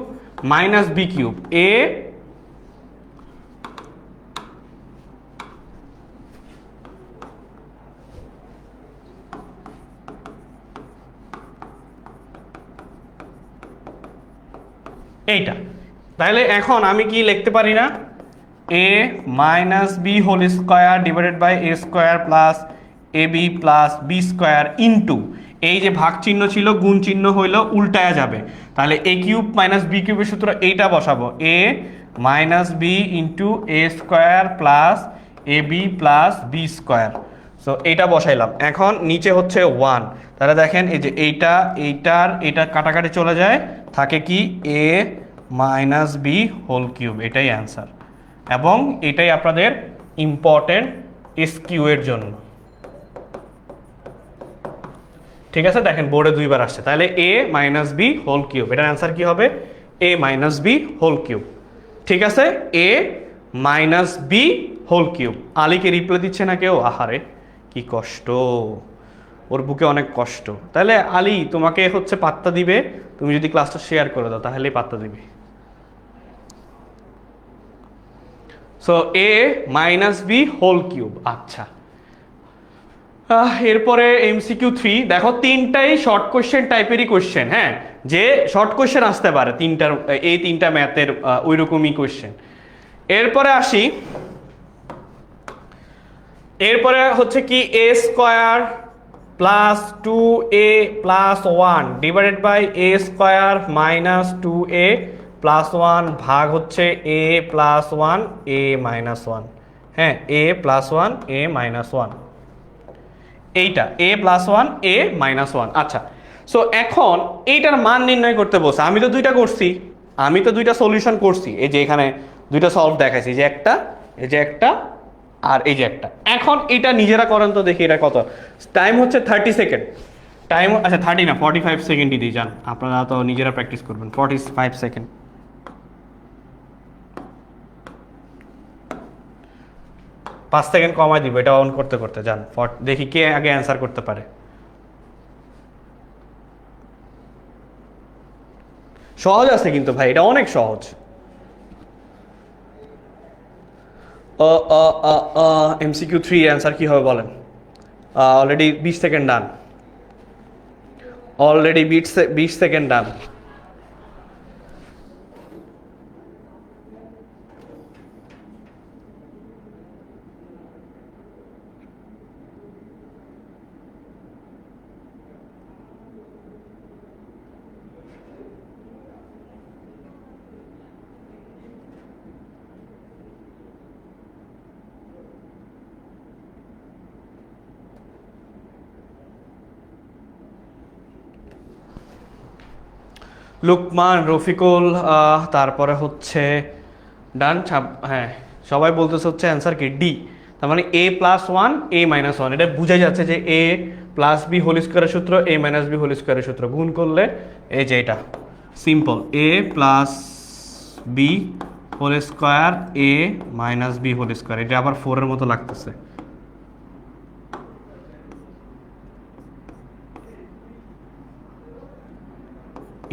minus B cube. A এইটা, তাহলে এখন আমি কি লিখতে পারি না, A minus B whole square divided by A square plus A B plus B square into, এই যে ভাগ চিহ্ন ছিল গুণ চিহ্ন হইলো উল্টায়া যাবে, তাহলে এ কিউব মাইনাস বি কিউবের সূত্র এইটা বসাবো, a minus b into a square plus A B plus B square. So এইটা বসাইলাম, এখন নিচে হচ্ছে 1, তাহলে দেখেন এই যে এইটা এইটা কাটাকাটি চলে যায়, থাকে কি এ মাইনাস বি হোল কিউব, এটাই অ্যান্সার। এবং এটাই আপনাদের ইম্পর্টেন্ট এসকিউ এর জন্য। ঠিক আছে, দেখেন বোর্ডে 2বার আসছে, তাহলে এ মাইনাস বি হোল কিউব, এটার অ্যান্সার কি হবে? এ মাইনাস বি হোল কিউব। ঠিক আছে, এ মাইনাস বি হোল কিউব। আলীকে রিপ্লাই দিচ্ছে না কেউ? আহারে কি কষ্ট, ওর বুকে অনেক কষ্ট। তাহলে আলী তোমাকে হচ্ছে পাত্তা দিবে, তুমি যদি ক্লাসটা শেয়ার করে দাও তাহলেই পাত্তা দিবে। সো এ মাইনাস বি হোল কিউব। আচ্ছা, এরপরে এমসিকিউ 3 দেখো, তিনটাই শর্ট কোশ্চেন টাইপেরই কোশ্চেন, হ্যাঁ, যে শর্ট কোশ্চেন আসতে পারে তিনটার, এই তিনটা ম্যাথের ওই রকমই কোশ্চেন। এরপরে আসি, এরপরে হচ্ছে কি a square plus 2a plus 1 divided by A square minus 2a plus 1 ভাগ হচ্ছে এ প্লাস 1 এ মাইনাস 1, হ্যাঁ, এ প্লাস 1 এ মাইনাস 1, এইটা এ প্লাস 1 এ মাইনাস 1। আচ্ছা, সো এখন এইটার মান নির্ণয় করতে বলছে। আমি তো দুইটা করছি, আমি তো দুইটা সলিউশন করছি, এই যে এখানে দুইটা সলভ দেখাইছি, এই যে একটা, এই যে একটা, আর এই যে একটা। এখন এটা নিজেরা করেন তো দেখি এটা কত। টাইম হচ্ছে 30 সেকেন্ড, টাইম, আচ্ছা 30 না 45 সেকেন্ডই দিয়ে যান, আপনারা তো নিজেরা প্র্যাকটিস করবেন। 45 সেকেন্ড, 5 সেকেন্ড কমাই দিব এটা অন করতে করতে, যান দেখি কে আগে অ্যান্সার করতে পারে। সহজ আছে কিন্তু ভাই, এটা অনেক সহজ। এমসিকিউ 3 অ্যান্সার কি হবে বলেন? অলরেডি 20 সেকেন্ড ডান, অলরেডি 20 সেকেন্ড ডান। লুকমান, রফিকুল, তারপরে হচ্ছে ডান, হ্যাঁ সবাই বলতেছে হচ্ছে অ্যান্সার কি ডি, তার মানে এ প্লাস 1 এ মাইনাস 1। এটা বোঝা যাচ্ছে যে এ প্লাস বি হোল স্কোয়ারের সূত্র এ মাইনাস বি হোল স্কোয়ারের সূত্র গুণ করলে এই যে এটা সিম্পল, এ প্লাস বি হোল স্কোয়ার এ মাইনাস বি হোল স্কোয়ার, এটা আবার 4-এর মতো লাগতেছে।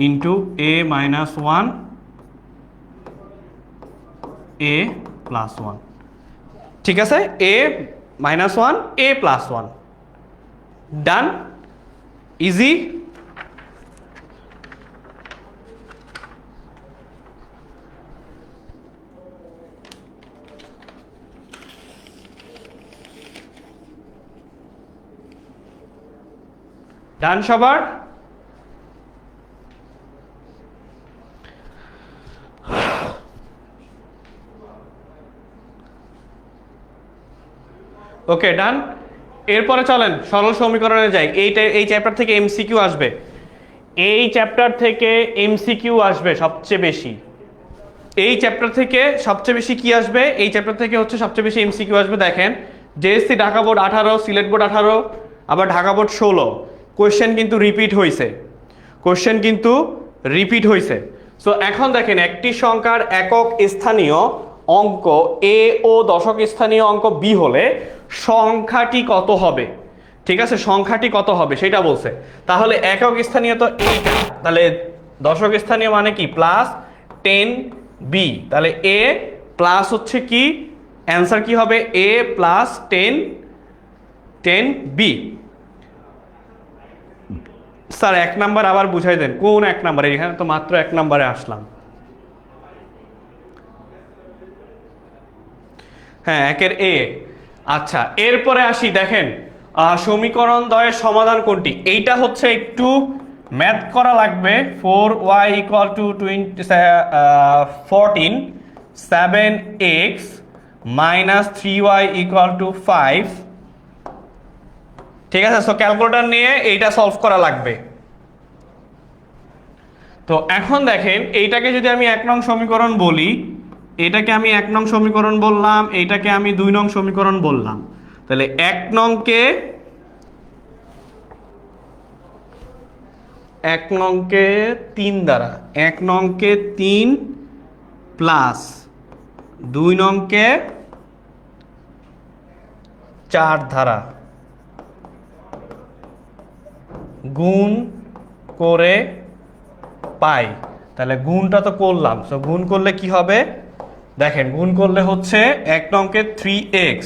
ইন্টু এ মাইনাস 1 এ প্লাস ওয়ান। ঠিক আছে, এ মাইনাস ওয়ান এ প্লাস ওয়ান, ডান, ইজি। ডান সবার? ওকে ডান। এরপরে চলেন সরল সমীকরণে যাই। এই চ্যাপ্টার থেকে এমসিকিউ আসবে, এই চ্যাপ্টার থেকে এমসিকিউ আসবে সবচেয়ে বেশি। এই চ্যাপ্টার থেকে সবচেয়ে বেশি কি আসবে? এই চ্যাপ্টার থেকে হচ্ছে সবচেয়ে বেশি এমসিকিউ আসবে। দেখেন, JSC Dhaka board 18, Sylhet board 18, আবার ঢাকা বোর্ড 16। কোয়েশ্চেন কিন্তু রিপিট হয়েছে, কোয়েশ্চেন কিন্তু রিপিট হয়েছে। সো এখন দেখেন, একটি সংখ্যার একক স্থানীয় অঙ্ক এ ও দশক স্থানীয় অঙ্ক বি হলে সংখ্যাটি কত হবে? ঠিক আছে, সংখ্যাটি কত হবে সেটা বলছে। তাহলে একক স্থানীয় তো এইটা, তাহলে দশক স্থানীয় মানে কি? Plus 10 B. তাহলে এ প্লাস হচ্ছে কি, অ্যান্সার কি হবে? A plus 10 B. Sir 1 number আবার বুঝাই দেন, কোন 1 নাম্বারে? এখানে তো মাত্র 1 নাম্বারে আসলাম। হ্যাঁ, 1-এর এ। আচ্ছা, এরপরে আসি। দেখেন, সমীকরণ দ্বয়ের সমাধান কোনটি? এইটা হচ্ছে একটু ম্যাথ করা লাগবে। 4y = 14, 7x - 3y = 5। ঠিক আছে, সো ক্যালকুলেটর নিয়ে এইটা সলভ করা লাগবে। তো এখন দেখেন, এইটাকে যদি আমি 1 নং সমীকরণ বলি, এটাকে আমি 1 নং সমীকরণ বললাম, এইটাকে আমি 2 নং সমীকরণ বললাম। তাহলে 1 নংকে 3 দ্বারা, 1 নংকে 3 প্লাস 2 নংকে 4 দ্বারা গুণ করে পাই। তাহলে গুণটা তো করলাম, সো গুণ করলে কি হবে? দেখেন, গুণ করলে হচ্ছে 1 নংকে 3x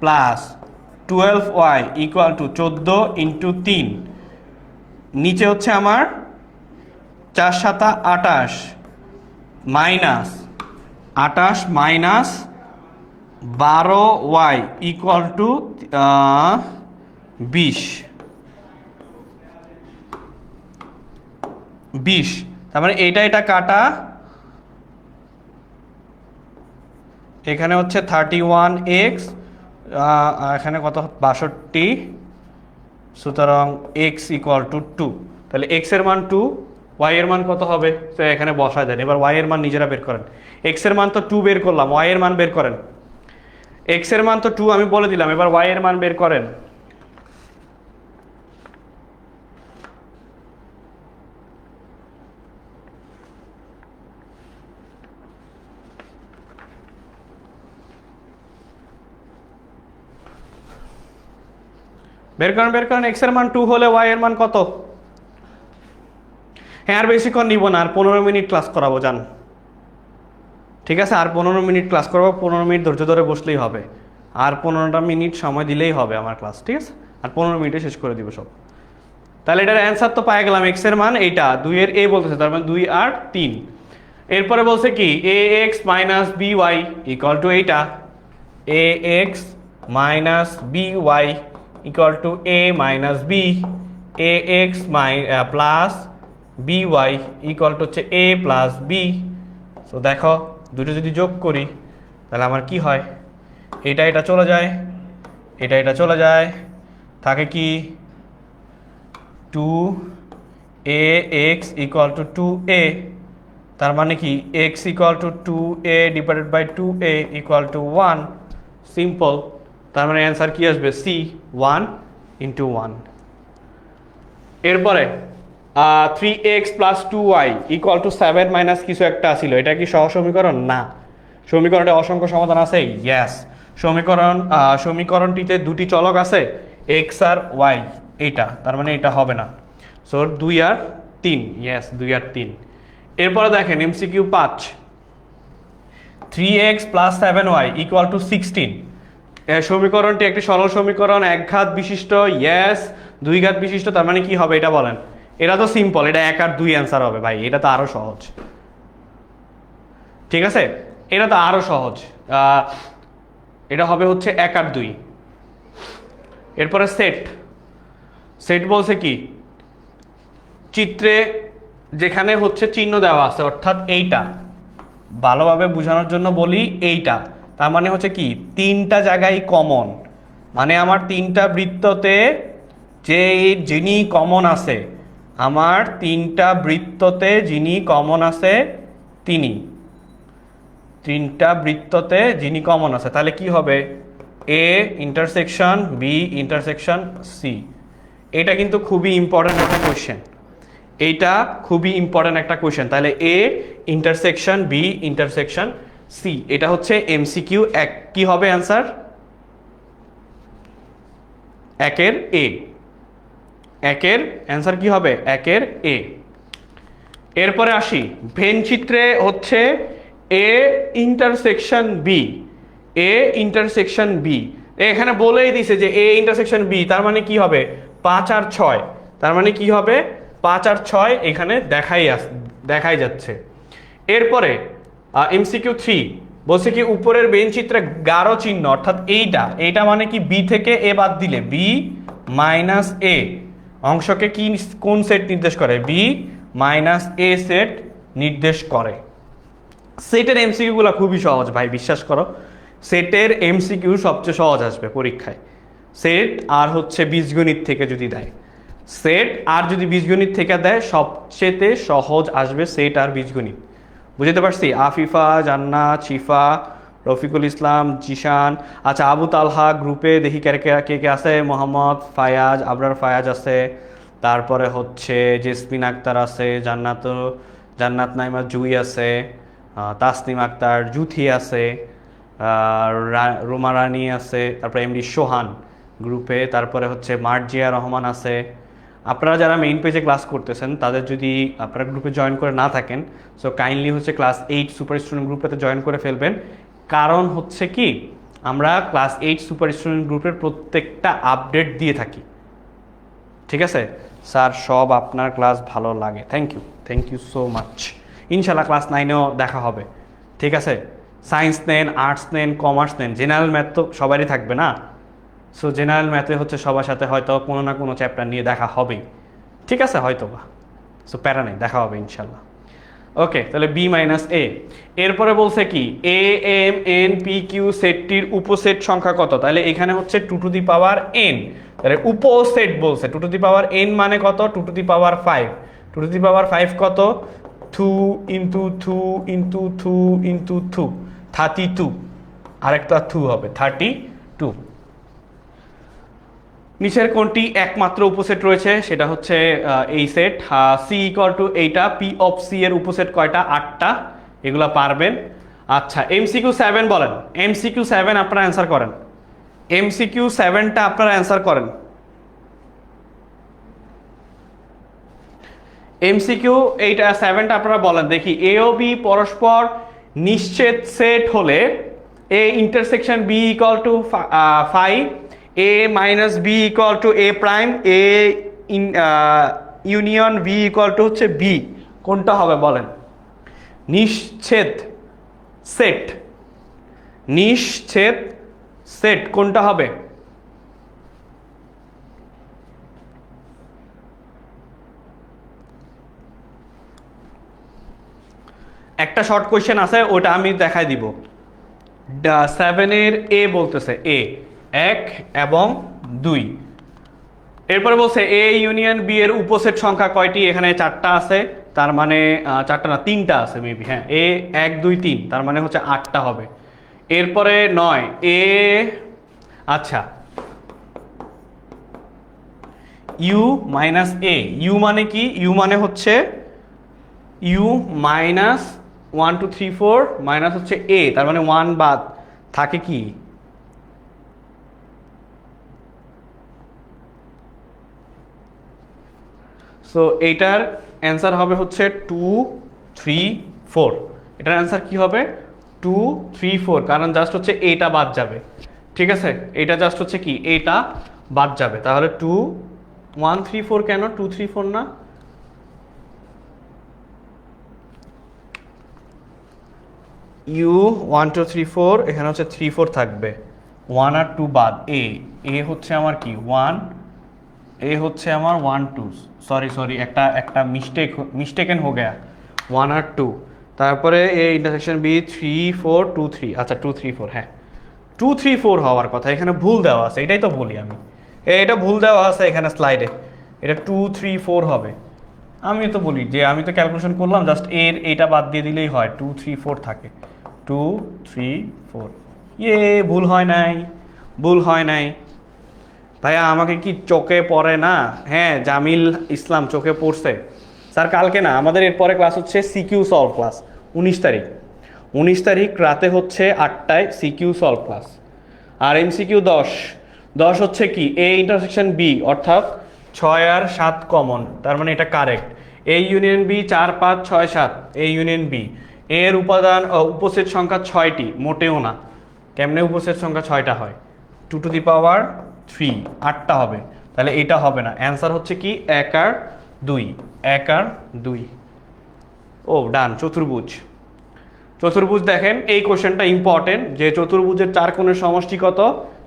প্লাস 12y = 14 × 3, নিচে হচ্ছে আমার 4 × 7 = 28 মাইনাস 12y = 20। তার মানে এটা কাটা, এখানে হচ্ছে 31x, এখানে কত? 62। সুতরাং x = 2। তাহলে x এর মান 2, y এর মান কত হবে? তো এখানে বসায় দেন। এবার y এর মান নিজেরা বের করেন। x এর মান তো 2 বের করলাম, y এর মান বের করেন। x এর মান তো 2 আমি বলে দিলাম, এবার y এর মান বের করেন। বের করেন। x এর মান 2 হলে y এর মান কত? হ্যাঁ, আর বেশিক্ষণ নিব না, আর 15 মিনিট ক্লাস করাবো, জান। ঠিক আছে, আর 15 মিনিট ক্লাস করবো, 15 মিনিট ধৈর্য ধরে বসলেই হবে, আর 15টা মিনিট সময় দিলেই হবে আমার ক্লাস। ঠিক আছে, আর 15 মিনিটে শেষ করে দিব সব। তাহলে এটার অ্যান্সার তো পাই গেলাম, x এর মান এইটা, 2 এর a বলতেছে, তার মানে 2 আর 3। এরপরে বলছে কি, ax - by = এইটা, ax - by = a - b, ax plus by হচ্ছে a প্লাস b। তো দেখো, দুটো যদি যোগ করি তাহলে আমার কি হয়? এটা চলে যায়, এটা চলে যায়, থাকে কি 2ax = 2a। তার মানে কি x = 2a / 2a = 1। সিম্পল। তার মানে অ্যান্সার কি আসবে? c, 1 × 1। এরপরে 3x + 2y = 7 মাইনাস কিছু একটা ছিল, এটা কি সহজ সমীকরণ? না। সমীকরণে অসংখ্য সমাধান আছে, ইয়েস। সমীকরণটিতে দুটি চলক আছে, x আর y, এইটা, তার মানে এটা হবে না। সো 2 আর 3, ইয়েস, 2 আর 3। এরপরে দেখেন MCQ 5, 3x plus 7y equal to 16। সমীকরণটি একটি সরল সমীকরণ, এক ঘাত বিশিষ্ট, ইয়েস। দুই ঘাত বিশিষ্ট, তার মানে কি হবে এটা বলেন। এটা তো সিম্পল, এটা 1 আর 2 অ্যান্সার হবে ভাই, এটা তো আরো সহজ। ঠিক আছে, এটা তো আরো সহজ। এটা হবে হচ্ছে 1 আর 2। এরপরে সেট। সেট বলছে কি, চিত্রে যেখানে হচ্ছে চিহ্ন দেওয়া আছে, অর্থাৎ এইটা ভালোভাবে বোঝানোর জন্য বলি, এইটা তার মানে হচ্ছে কি তিনটা জায়গায় কমন, মানে আমার তিনটা বৃত্ততে যে যিনি কমন আছে, আমার তিনটা বৃত্ততে যিনি কমন আছে তিনি, তিনটা বৃত্ততে যিনি কমন আছে, তাহলে কি হবে A intersection B intersection C. এটা কিন্তু খুবই ইম্পর্ট্যান্ট একটা কোয়েশ্চেন, এইটা খুবই ইম্পর্ট্যান্ট একটা কোয়েশ্চেন। তাহলে A intersection B intersection C, এটা হচ্ছে এমসিকিউ। এক কি হবে অ্যান্সার, একের এ, একের অ্যান্সার কি হবে একের এ। এরপরে আসি ভেন চিত্রে হচ্ছে A intersection B, A intersection B, এখানে বলেই দিছে যে এ ইন্টারসেকশন বি, তার মানে কি হবে 5 আর 6, তার মানে কি হবে 5 আর 6 এখানে দেখাই যাচ্ছে। এরপরে এমসিকিউ 3 বলছে কি উপরের বেন চিত্রে গাঢ় চিহ্ন, অর্থাৎ এইটা মানে কি বি থেকে এ বাদ দিলে বি মাইনাস এ অংশকে কি কোন সেট নির্দেশ করে, বি মাইনাস এ সেট নির্দেশ করে। সেটের এমসিকিউ গুলো খুবই সহজ ভাই, বিশ্বাস করো, সেটের এমসিকিউ সবচেয়ে সহজ আসবে পরীক্ষায়। সেট আর হচ্ছে বীজগণিত থেকে যদি দেয়, সেট আর যদি বীজগণিত থেকে দেয় সবচেয়ে সহজ আসবে সেট আর বীজগণিত। বুঝতে পারছি? আফিফা, জান্নাত, শিফা, রফিকুল ইসলাম, জিশান, আচ্ছা আবু তালহা গ্রুপে দেখি কে কে কে আছে, মোহাম্মদ ফায়াজ, আবরার ফায়াজ আছে, তারপরে হচ্ছে জেসমিন আক্তার আছে, জান্নাত নাইমা জুই আছে, তাসনিম আক্তার জুথি আছে, রোমা রানী আছে, তারপরে এমডি সোহান গ্রুপে, তারপরে হচ্ছে মার্জিয়া রহমান আছে। আপনারা যারা মেইন পেজে ক্লাস করতেছেন তাদের যদি আপনারা গ্রুপে জয়েন করে না থাকেন, সো কাইন্ডলি হচ্ছে ক্লাস 8 সুপার স্টুডেন্ট গ্রুপেতে জয়েন করে ফেলবেন। কারণ হচ্ছে কি আমরা ক্লাস 8 সুপার স্টুডেন্ট গ্রুপের প্রত্যেকটা আপডেট দিয়ে থাকি। ঠিক আছে স্যার, সব আপনার ক্লাস ভালো লাগে, থ্যাংক ইউ সো মাচ। ইনশাল্লাহ ক্লাস 9এও দেখা হবে। ঠিক আছে, সায়েন্স নেন, আর্টস নেন, কমার্স নেন, জেনারেল ম্যাথ তো সবারই থাকবে না, সো জেনারেল ম্যাথে হচ্ছে সবার সাথে হয়তো কোনো না কোনো চ্যাপ্টার নিয়ে দেখা হবেই। ঠিক আছে, হয়তো বা, সো প্যারা নেই, দেখা হবে ইনশাল্লাহ। ওকে, তাহলে বি মাইনাস এ। এরপরে বলছে কি A M N P Q সেটটির উপসেট সংখ্যা কত, তাহলে এখানে হচ্ছে 2 টু দি পাওয়ার এন, তাহলে উপসেট বলছে 2 টু দি পাওয়ার এন মানে কত 2 two the power 5, 2 two the পাওয়ার 5 কত 2 ইন্টু 2 ইন্টু 2 ইন্টু 2 32, আরেকটা 2 হবে 32। নিচের কোনটি একমাত্র উপসেট রয়েছে, সেটা হচ্ছে এই সেট। সি ইকুয়াল টু এইটা, পি অফ সি এর উপসেট কয়টা 8টা, এগুলা পারবেন। আচ্ছা এমসিকিউ 7 বলেন, এমসিকিউ 7 আপনারা অ্যান্সার করেন, এমসিকিউ 7টা আপনারা অ্যান্সার করেন। এমসিকিউ এইটা 7টা আপনারা বলেন দেখি। এ ও বি পরস্পর নিশ্চিত সেট হলে A intersection B equal to 5, A minus B equal to A prime, A union B equal to হচ্ছে বি, কোনটা হবে বলেন? নিশ্চিত সেট, নিশ্চিত সেট কোনটা হবে? একটা শর্ট কোয়েশ্চেন আছে, ওটা আমি দেখাই দিব। 7 এর এ বলতেছে এ 1 এবং 2, এরপরে বলছে এ ইউনিয়ন বি এর উপসেট সংখ্যা কয়টি, এখানে 4টা আছে, তার মানে 4টা না 3টা আছে মেবি, হ্যাঁ এ 1 2 3, তার মানে হচ্ছে 8টা হবে। এরপরে 9 এ, আচ্ছা ইউ মাইনাস এ, ইউ মানে কি, ইউ মানে হচ্ছে ইউ মাইনাস 1 2 3 4 মাইনাস হচ্ছে এ, তার মানে 1 বাদ থাকে কি, সো এইটার অ্যান্সার হবে হচ্ছে 2 3 4, এটার অ্যান্সার কি হবে 2 3 4, কারণ জাস্ট হচ্ছে এটা বাদ যাবে, ঠিক আছে, এটা জাস্ট হচ্ছে কি এটা বাদ যাবে, তাহলে 2 1 3 4 কেন 2 3 4 না? ইউ 1 2 3 4, এখানে হচ্ছে 3 4 থাকবে, 1 আর 2 বাদ, এ হচ্ছে আমার কি 1, এ হচ্ছে আমার 1 2, সরি একটা মিস্টেকেন হো গয়া, 1 আর 2, তারপরে এ ইন্টারসেকশন বি 3 4 2 3, আচ্ছা 2 3 4, হ্যাঁ 2 3 4 হওয়ার কথা, এখানে ভুল দেওয়া আছে, এটাই তো বলি আমি, এটা ভুল দেওয়া আছে এখানে স্লাইডে, এটা 2 3 4 হবে। আমি তো বলি যে আমি তো ক্যালকুলেশন করলাম, জাস্ট এটা বাদ দিয়ে দিলেই হয়, 2 3 4 থাকে, 2 3 4, ভুল হয় নাই, ভুল হয় নাই ভাইয়া, আমাকে কি চোখে পড়ে না? হ্যাঁ জামিল ইসলাম চোখে পড়ছে স্যার। কালকে না, আমাদের এরপরে ক্লাস হচ্ছে সিকিউ সলভ ক্লাস, 19 তারিখ, 19 তারিখ রাতে হচ্ছে 8টায় সিকিউ সলভ ক্লাস, আর এমসিকিউ 10 হচ্ছে কি এ ইন্টারসেকশন বি, অর্থাৎ 6 আর 7 কমন, তার মানে এটা correct, A union B 4 5 6 7, A union B, এর উপাদান উপসেট সংখ্যা 6টি, মোটেও না, কেমনে উপসেট সংখ্যা 6টা হয়, 2 টু দি পাওয়ার 3, 8টা হবে, তাহলে এটা হবে না, অ্যান্সার হচ্ছে কি 1 আর 2, 1 আর 2। ও ডান, চতুর্ভুজ, চতুর্ভুজ দেখেন এই কোশ্চেনটা ইম্পর্টেন্ট, যে চতুর্ভুজের 4 কোণের সমষ্টি কত?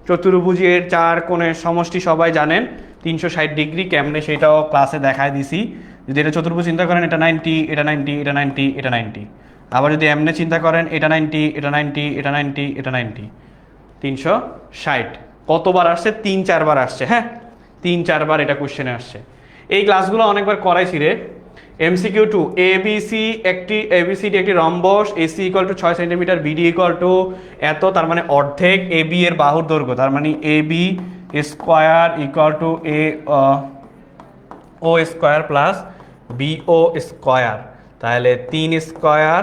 চতুর্ভুজের 4 কোণের সমষ্টি সবাই জানেন 360 ডিগ্রি, কেমনে সেটাও ক্লাসে দেখায় দিছি, যদি এটা চতুর্ভুজ চিন্তা করেন এটা 90, এটা 90, এটা 90, এটা 90, আবার যদি এমনে চিন্তা করেন এটা 90, এটা 90, এটা 90, এটা 90, 360 কতবার আসছে? 3 4 বার আসছে, হ্যাঁ 3 4 বার এটা কোশ্চেনে আসছে। এই ক্লাসগুলো অনেকবার করাইছি রে। এমসিকিউ 2, এবিসিডি একটি rhombus, AC equal to 6 centimetre, BD equal to এত, তার মানে অর্ধেক এবি এর বাহুর দৈর্ঘ্য, তার মানে A B square equal to A O square plus B O square, তাহলে 3 স্কোয়ার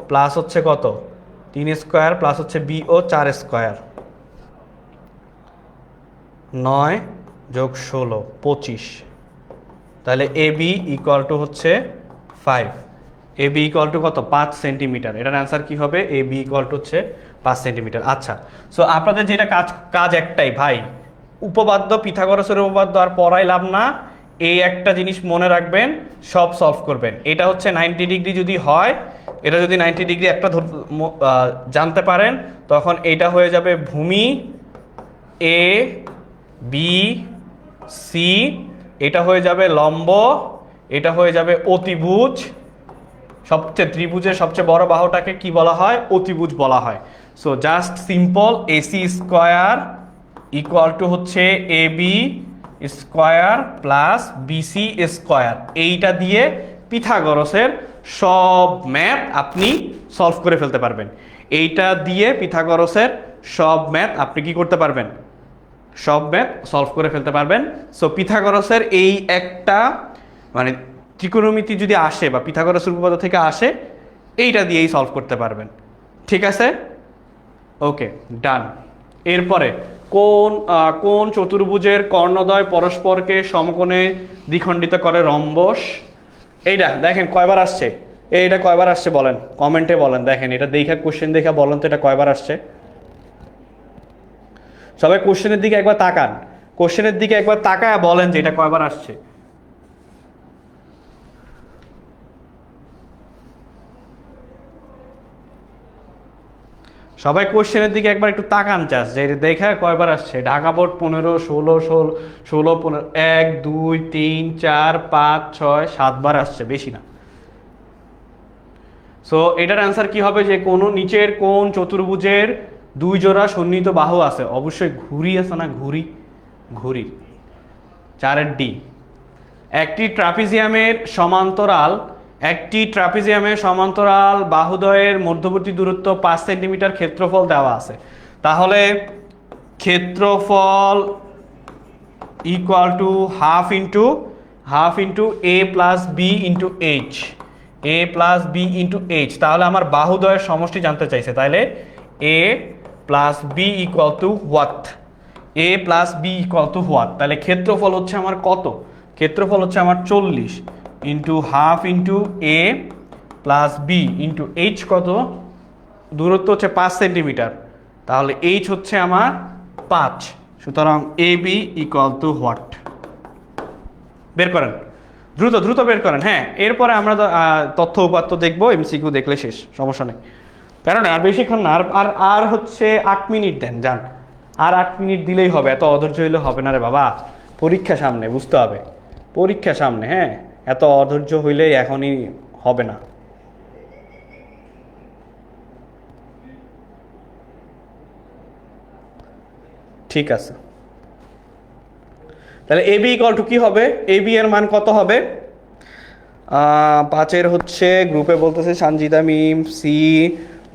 প্লাস হচ্ছে কত? 3 স্কোয়ার প্লাস হচ্ছে বিও 4 স্কোয়ার, 9 যোগ 16 25, তাহলে এবি ইকুয়াল টু হচ্ছে 5, এবি ইকুয়াল টু কত? 5 সেন্টিমিটার, এটার অ্যান্সার কি হবে? এবি ইকুয়াল টু হচ্ছে 5 সেন্টিমিটার। আচ্ছা, সো আপনাদের যেটা কাজ একটাই ভাই, উপপাদ্য, পিথাগোরাসের উপপাদ্য আর পড়াই লাভ না, এই একটা জিনিস মনে রাখবেন, সব সলভ করবেন। এটা হচ্ছে 90 ডিগ্রি যদি হয়, এটা যদি 90 ডিগ্রি একটা জানতে পারেন, তখন এটা হয়ে যাবে ভূমি এ বি সি, এটা হয়ে যাবে লম্ব, এটা হয়ে যাবে অতিভুজ, ত্রিভুজের সবচেয়ে বড় বাহুটাকে কি বলা হয়? অতিভুজ বলা হয়। So just simple, AC square equal to হচ্ছে AB square plus BC square, এইটা দিয়ে পিথাগোরাসের সব ম্যাথ আপনি সলভ করে ফেলতে পারবেন। এইটা দিয়ে পিথাগোরাসের সব ম্যাথ আপনি কি করতে পারবেন? সব ম্যাথ সলভ করে ফেলতে পারবেন। সো পিথাগোরাসের এই একটা মানে ত্রিকোণমিতি যদি আসে বা পিথাগোরাসের উপপাদ্য থেকে আসে, এইটা দিয়েই সলভ করতে পারবেন, ঠিক আছে? ওকে ডান। এরপরে কোন চতুর্ভুজের কর্ণদ্বয় পরস্পরকে সমকোণে দ্বিখণ্ডিত করে? রম্বস। এইটা দেখেন কয়বার আসছে, এইটা কয়বার আসছে বলেন, কমেন্টে বলেন। দেখেন এটা দেখে কোশ্চেন দেখে বলেন তো এটা কয়বার আসছে। সবাই কোশ্চেনের দিকে একবার তাকান, কোশ্চেনের দিকে একবার তাকায় বলেন যে এটা কয়বার আসছে। সবাই কোশ্চেনের দিকে একবার একটু তাকান চাস যে দেখে কয়বার আসছে। ঢাকা বোর্ড 15 16 16 15 1 2 3 4 5 6 7 বার আসছে, বেশি না। সো এটার অ্যান্সার কি হবে? যে কোনো নিচের কোন চতুর্ভুজের 2 জোড়া সন্নিহিত বাহু আছে? অবশ্যই ঘুড়ি আছে না, ঘুড়ি, ঘুড়ি 4 ডি। একটি ট্রাপিজিয়ামের সমান্তরাল বাহুদ্বয়ের মধ্যবর্তী দূরত্ব 5 সেন্টিমিটার, ক্ষেত্রফল দেওয়া আছে। তাহলে ক্ষেত্রফল equal to half into a plus b into h, a plus b into h. তাহলে আমার বাহুদ্বয়ের সমষ্টি জানতে চাইছে, তাহলে এ plus B equal to what? A plus B equal to what? তাহলে ক্ষেত্রফল হচ্ছে আমার কত? ক্ষেত্রফল হচ্ছে আমার 40 into half into a plus b into h, কত? দূরত্ব হচ্ছে 5 সেন্টিমিটার, তাহলে এইচ হচ্ছে আমার 5। সুতরাং A B equal to what? বের করেন, দ্রুত দ্রুত বের করেন। হ্যাঁ, এরপরে আমরা তথ্য উপাত্ত দেখবো, এমসিকিউ দেখলে শেষ, সমস্যা নেই। কারণ আর বেশিক্ষণ না, আর আর আর হচ্ছে 8 মিনিট দেন, যান আর 8 মিনিট দিলেই হবে, এত অধৈর্য হইলে হবে না রে বাবা, পরীক্ষা সামনে, বুঝতে হবে পরীক্ষা সামনে। হ্যাঁ, এত অধৈর্য হইলে এখনই হবে না। ঠিক আছে, তাহলে এ বি ইকুয়াল টু কি হবে? এ বি এর মান কত হবে? 5-এর হচ্ছে গ্রুপে বলতেছে সানজিদা মিম, সি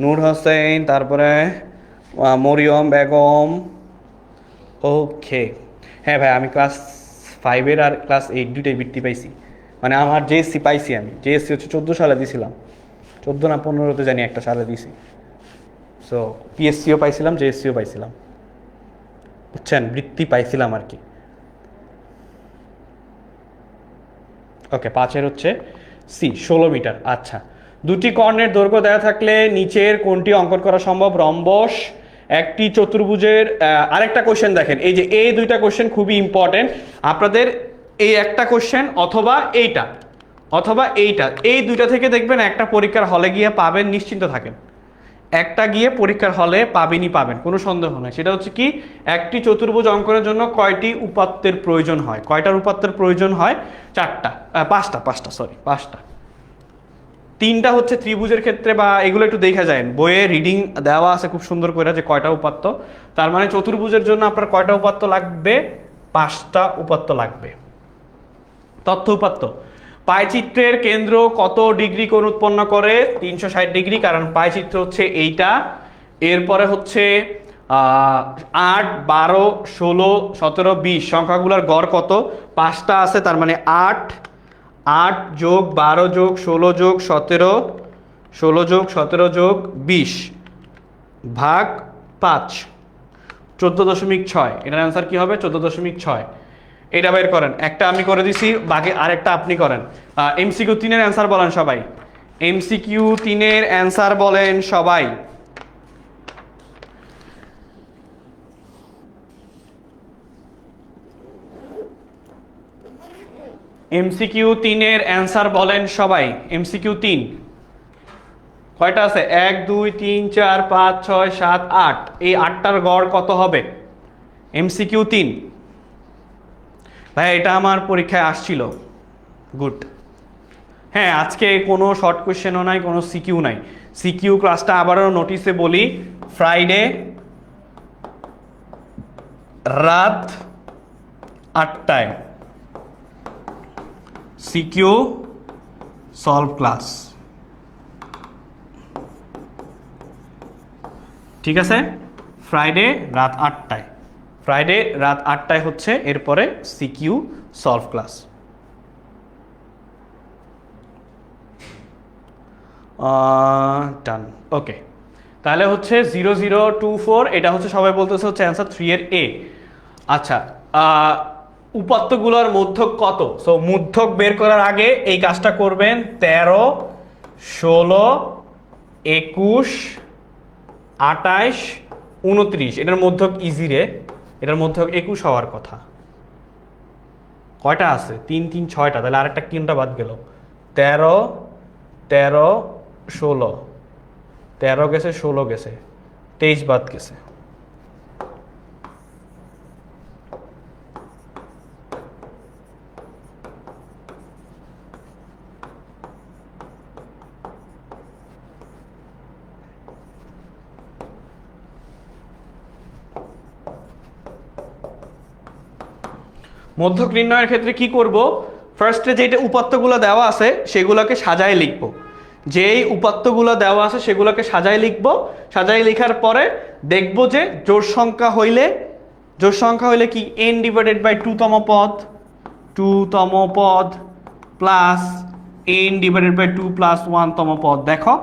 নূর হোসেন, তারপরে মরিয়ম বেগম। ওকে, হ্যাঁ ভাই, আমি ক্লাস 5-এর আর ক্লাস 8 দুইটাই বৃত্তি পাইছি, মানে আমার জেএসসি পাইছি, আমি জেএসসি হচ্ছে 14 সালে দিছিলাম, 14 না 15-তে জানি একটা সালে দিছি। সো পিএসসিও পাইছিলাম, জেএসসিও পাইছিলাম, বুঝছেন, বৃত্তি পাইছিলাম আর কি। ওকে, 5-এর হচ্ছে সি 16 মিটার। আচ্ছা, দুটি কর্ণের দৈর্ঘ্য দেওয়া থাকলে নিচের কোনটি অঙ্কন করা সম্ভব? রম্বস, একটি চতুর্ভুজের। আরেকটা কোশ্চেন দেখেন, এই যে এই দুইটা কোশ্চেন খুবই ইম্পর্টেন্ট আপনাদের, এই একটা কোশ্চেন অথবা এইটা অথবা এইটা, এই দুইটা থেকে দেখবেন একটা পরীক্ষার হলে গিয়ে পাবেন, নিশ্চিন্ত থাকেন, একটা গিয়ে পরীক্ষার হলে পাবেনই পাবেন, কোনো সন্দেহ নাই। সেটা হচ্ছে কি, একটি চতুর্ভুজ অঙ্কনের জন্য কয়টি উপাত্তের প্রয়োজন হয়? কয়টার উপাত্তের প্রয়োজন হয়? 4টা, 5টা, সরি 5টা। 3টা হচ্ছে ত্রিভুজের ক্ষেত্রে, বা এগুলো একটু দেখা যায় বইয়ে রিডিং দেওয়া আছে খুব সুন্দর করে যে কয়টা উপাত্ত। তার মানে চতুর্ভুজের জন্য আপনার কয়টা উপাত্ত লাগবে? 5টা উপাত্ত লাগবে। তথ্য উপাত্ত, পায়চিত্রের কেন্দ্র কত ডিগ্রি কোণ উৎপন্ন করে? 360 ডিগ্রি, কারণ পায়চিত্র হচ্ছে এইটা। এরপরে হচ্ছে 8, 12, 16, 17, 20 সংখ্যাগুলোর গড় কত? 5টা আছে, তার মানে 8 যোগ 12 যোগ 16 যোগ 17, 16 যোগ 17 যোগ 20 ভাগ 5, 14.6। এটার অ্যান্সার কি হবে? 14.6। এটা বের করেন, একটা আমি করে দিছি, বাকি আরেকটা আপনি করেন। এমসিকিউ 3-এর অ্যান্সার বলেন সবাই, এমসিকিউ 3-এর অ্যান্সার বলেন সবাই। এমসিকিউ 3-এর অ্যান্সার বলেন সবাই। এমসিকিউ 3 কয়টা আছে? 1, 2, 3, 4, 5, 6, 7, 8। এই 8টার গড় কত হবে? এমসিকিউ 3। ভাই এটা আমার পরীক্ষায় আসছিল, গুড। হ্যাঁ, আজকে কোনো শর্ট কোয়েশ্চেনও নাই, কোনো সিকিউ নাই। সিকিউ ক্লাসটা আবারও নোটিসে বলি, ফ্রাইডে রাত 8টায় সিকিউ সলভ ক্লাস, ঠিক আছে? ফ্রাইডে রাত 8টায়, ফ্রাইডে রাত 8টায় হচ্ছে এরপরে সিকিউ সলভ ক্লাস। ডান, ওকে। তাহলে হচ্ছে 0024, এটা হচ্ছে সবাই বলতেছে হচ্ছে অ্যান্সার 3-এর এ। আচ্ছা, উপাত্তগুলোর মধ্যক কত? সো মধ্যক বের করার আগে এই কাজটা করবেন, 13, 16, 21, 28, 29। এটার মধ্যক ইজি রে, এটার মধ্যক 21 হওয়ার কথা। কয়টা আছে? 3, 3, 6টা, তাহলে আরেকটা কোনটা বাদ গেল? 13, 13, 16, 13 গেছে, 16 গেছে, 23 বাদ গেছে। মধ্যক নির্ণয়ের ক্ষেত্রে কি করব? ফার্স্টে যেটা উপাত্তগুলো দেওয়া আছে সেগুলোকে সাজায় লিখব, যেই উপাত্তগুলো দেওয়া আছে সেগুলোকে সাজায় লিখব। সাজায় লেখার পরে দেখব যে জোড় সংখ্যা হইলে কি n ডিভাইডেড বাই 2তম পদ, 2তম পদ plus n divided by 2 plus 1তম পদ। দেখো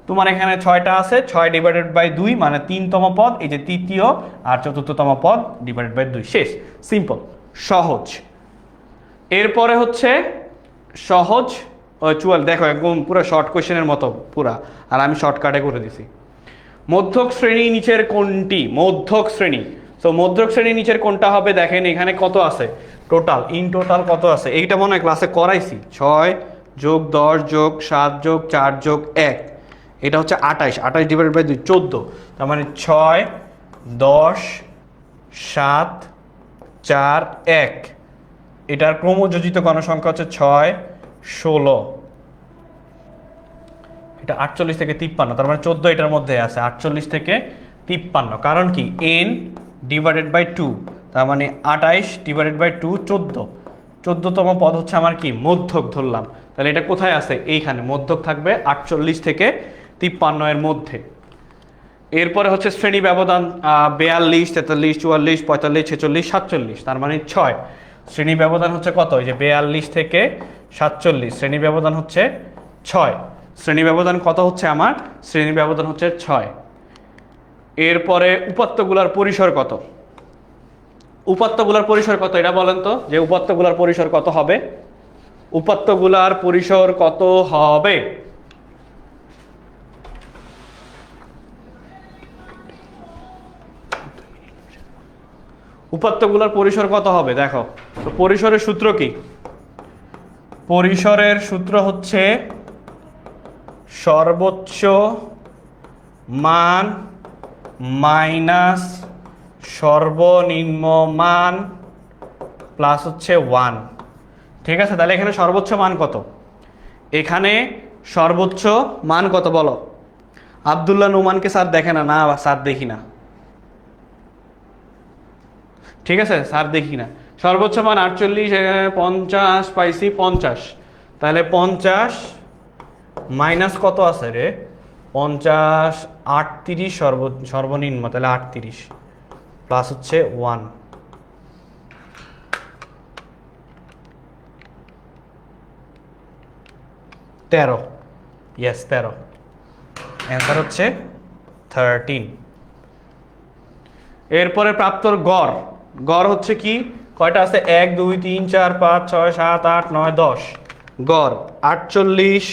তোমার এখানে 6টা আছে, 6 ডিভাইডেড বাই 2 মানে 3তম পদ, এই যে তৃতীয় আর চতুর্থতম পদ ডিভাইডেড বাই 2, শেষ, সিম্পল, সহজ। এরপরে হচ্ছে সহজ 12, দেখো একদম পুরো শর্ট কোশ্চেনের মতো পুরা, আর আমি শর্টকাটে করে দিছি। মধ্যক শ্রেণী নিচের কোনটি? মধ্যক শ্রেণী। তো মধ্যক শ্রেণী নিচের কোনটা হবে? দেখেন এখানে কত আছে টোটাল, ইন টোটাল কত আছে? এইটা মনে হয় ক্লাসে করাইছি, 6 যোগ 10 যোগ 7 যোগ 4 যোগ 1, এটা হচ্ছে 28, 28 ডিভাইডেড বাই 2 14, তার মানে 6 10 7 4 1। এটার ক্রমযোজিত গণসংখ্যা হচ্ছে 6 16, এটা 48 থেকে 53, তার মানে 14 এটার মধ্যে আছে, 48 থেকে 53। কারণ কি n ডিভাইডেড বাই 2, তার মানে 28 ডিভাইডেড বাই 2 14, 14তম পদ হচ্ছে আমার কি মধ্যক ধরলাম, তাহলে এটা কোথায় আছে? এইখানে মধ্যক থাকবে 48 থেকে 53 এর মধ্যে। এরপরে হচ্ছে শ্রেণী ব্যবধান 42 43 44 45 46 47, তার মানে 6। শ্রেণী ব্যবধান হচ্ছে কত? এই যে 42 থেকে 47, শ্রেণী ব্যবধান হচ্ছে 6। শ্রেণী ব্যবধান কত হচ্ছে আমার? শ্রেণী ব্যবধান হচ্ছে 6। এরপরে উপাত্তগুলার পরিসর কত? উপাত্তগুলার পরিসর কত এটা বলেন তো, যে উপাত্তগুলার পরিসর কত হবে? উপাত্তগুলার পরিসর কত হবে? উপাত্তগুলার পরিসর কত হবে? দেখো তো পরিসরের সূত্র কি? পরিসরের সূত্র হচ্ছে সর্বোচ্চ মান মাইনাস সর্বনিম্ন মান প্লাস হচ্ছে 1। ঠিক আছে, তাহলে এখানে সর্বোচ্চ মান কত? এখানে সর্বোচ্চ মান কত বলো? আব্দুল্লাহ নোমানকে স্যার দেখে না? না স্যার দেখি না। ঠিক আছে, স্যার দেখি না। সর্বোচ্চ মান 48, 50 পাইছি 50, তাহলে 50 মাইনাস কত আছে রে? 50 38 সর্বনিম্ন, তাহলে 38 প্লাস হচ্ছে 1, 13। ইয়েস 13, অ্যান্সার হচ্ছে 13। এরপরে প্রাপ্তর গড়, গড় হচ্ছে কি? কয়টা আছে? 1 2 3 4 5 6 7 8 9 10। গড় 48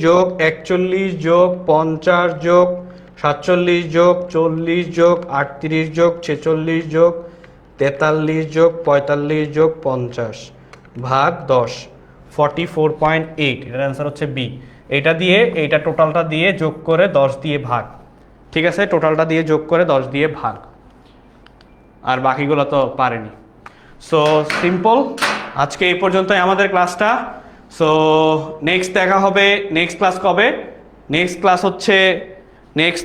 যোগ 41 যোগ 50 যোগ 47 যোগ 40 যোগ 38 যোগ 46 যোগ 43 যোগ 45 যোগ 50 ভাগ 10, 44.8। এটার অ্যান্সার হচ্ছে বি। এটা দিয়ে এইটা টোটালটা দিয়ে যোগ করে 10 দিয়ে ভাগ। ঠিক আছে, টোটালটা দিয়ে যোগ করে 10 দিয়ে ভাগ, আর বাকিগুলো তো পারেনি। সো সিম্পল, আজকে এই পর্যন্তই আমাদের ক্লাসটা। সো নেক্সট দেখা হবে, নেক্সট ক্লাস কবে? নেক্সট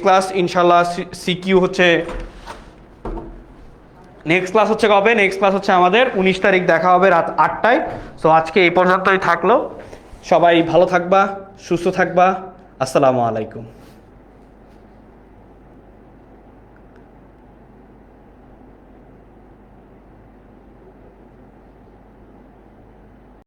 ক্লাস ইনশাল্লাহ সিকিউ হচ্ছে, নেক্সট ক্লাস হচ্ছে কবে? নেক্সট ক্লাস হচ্ছে আমাদের 19 তারিখ, দেখা হবে রাত 8টায়। সো আজকে এই পর্যন্তই থাকলো, সবাই ভালো থাকবা, সুস্থ থাকবা, আসসালামু আলাইকুম।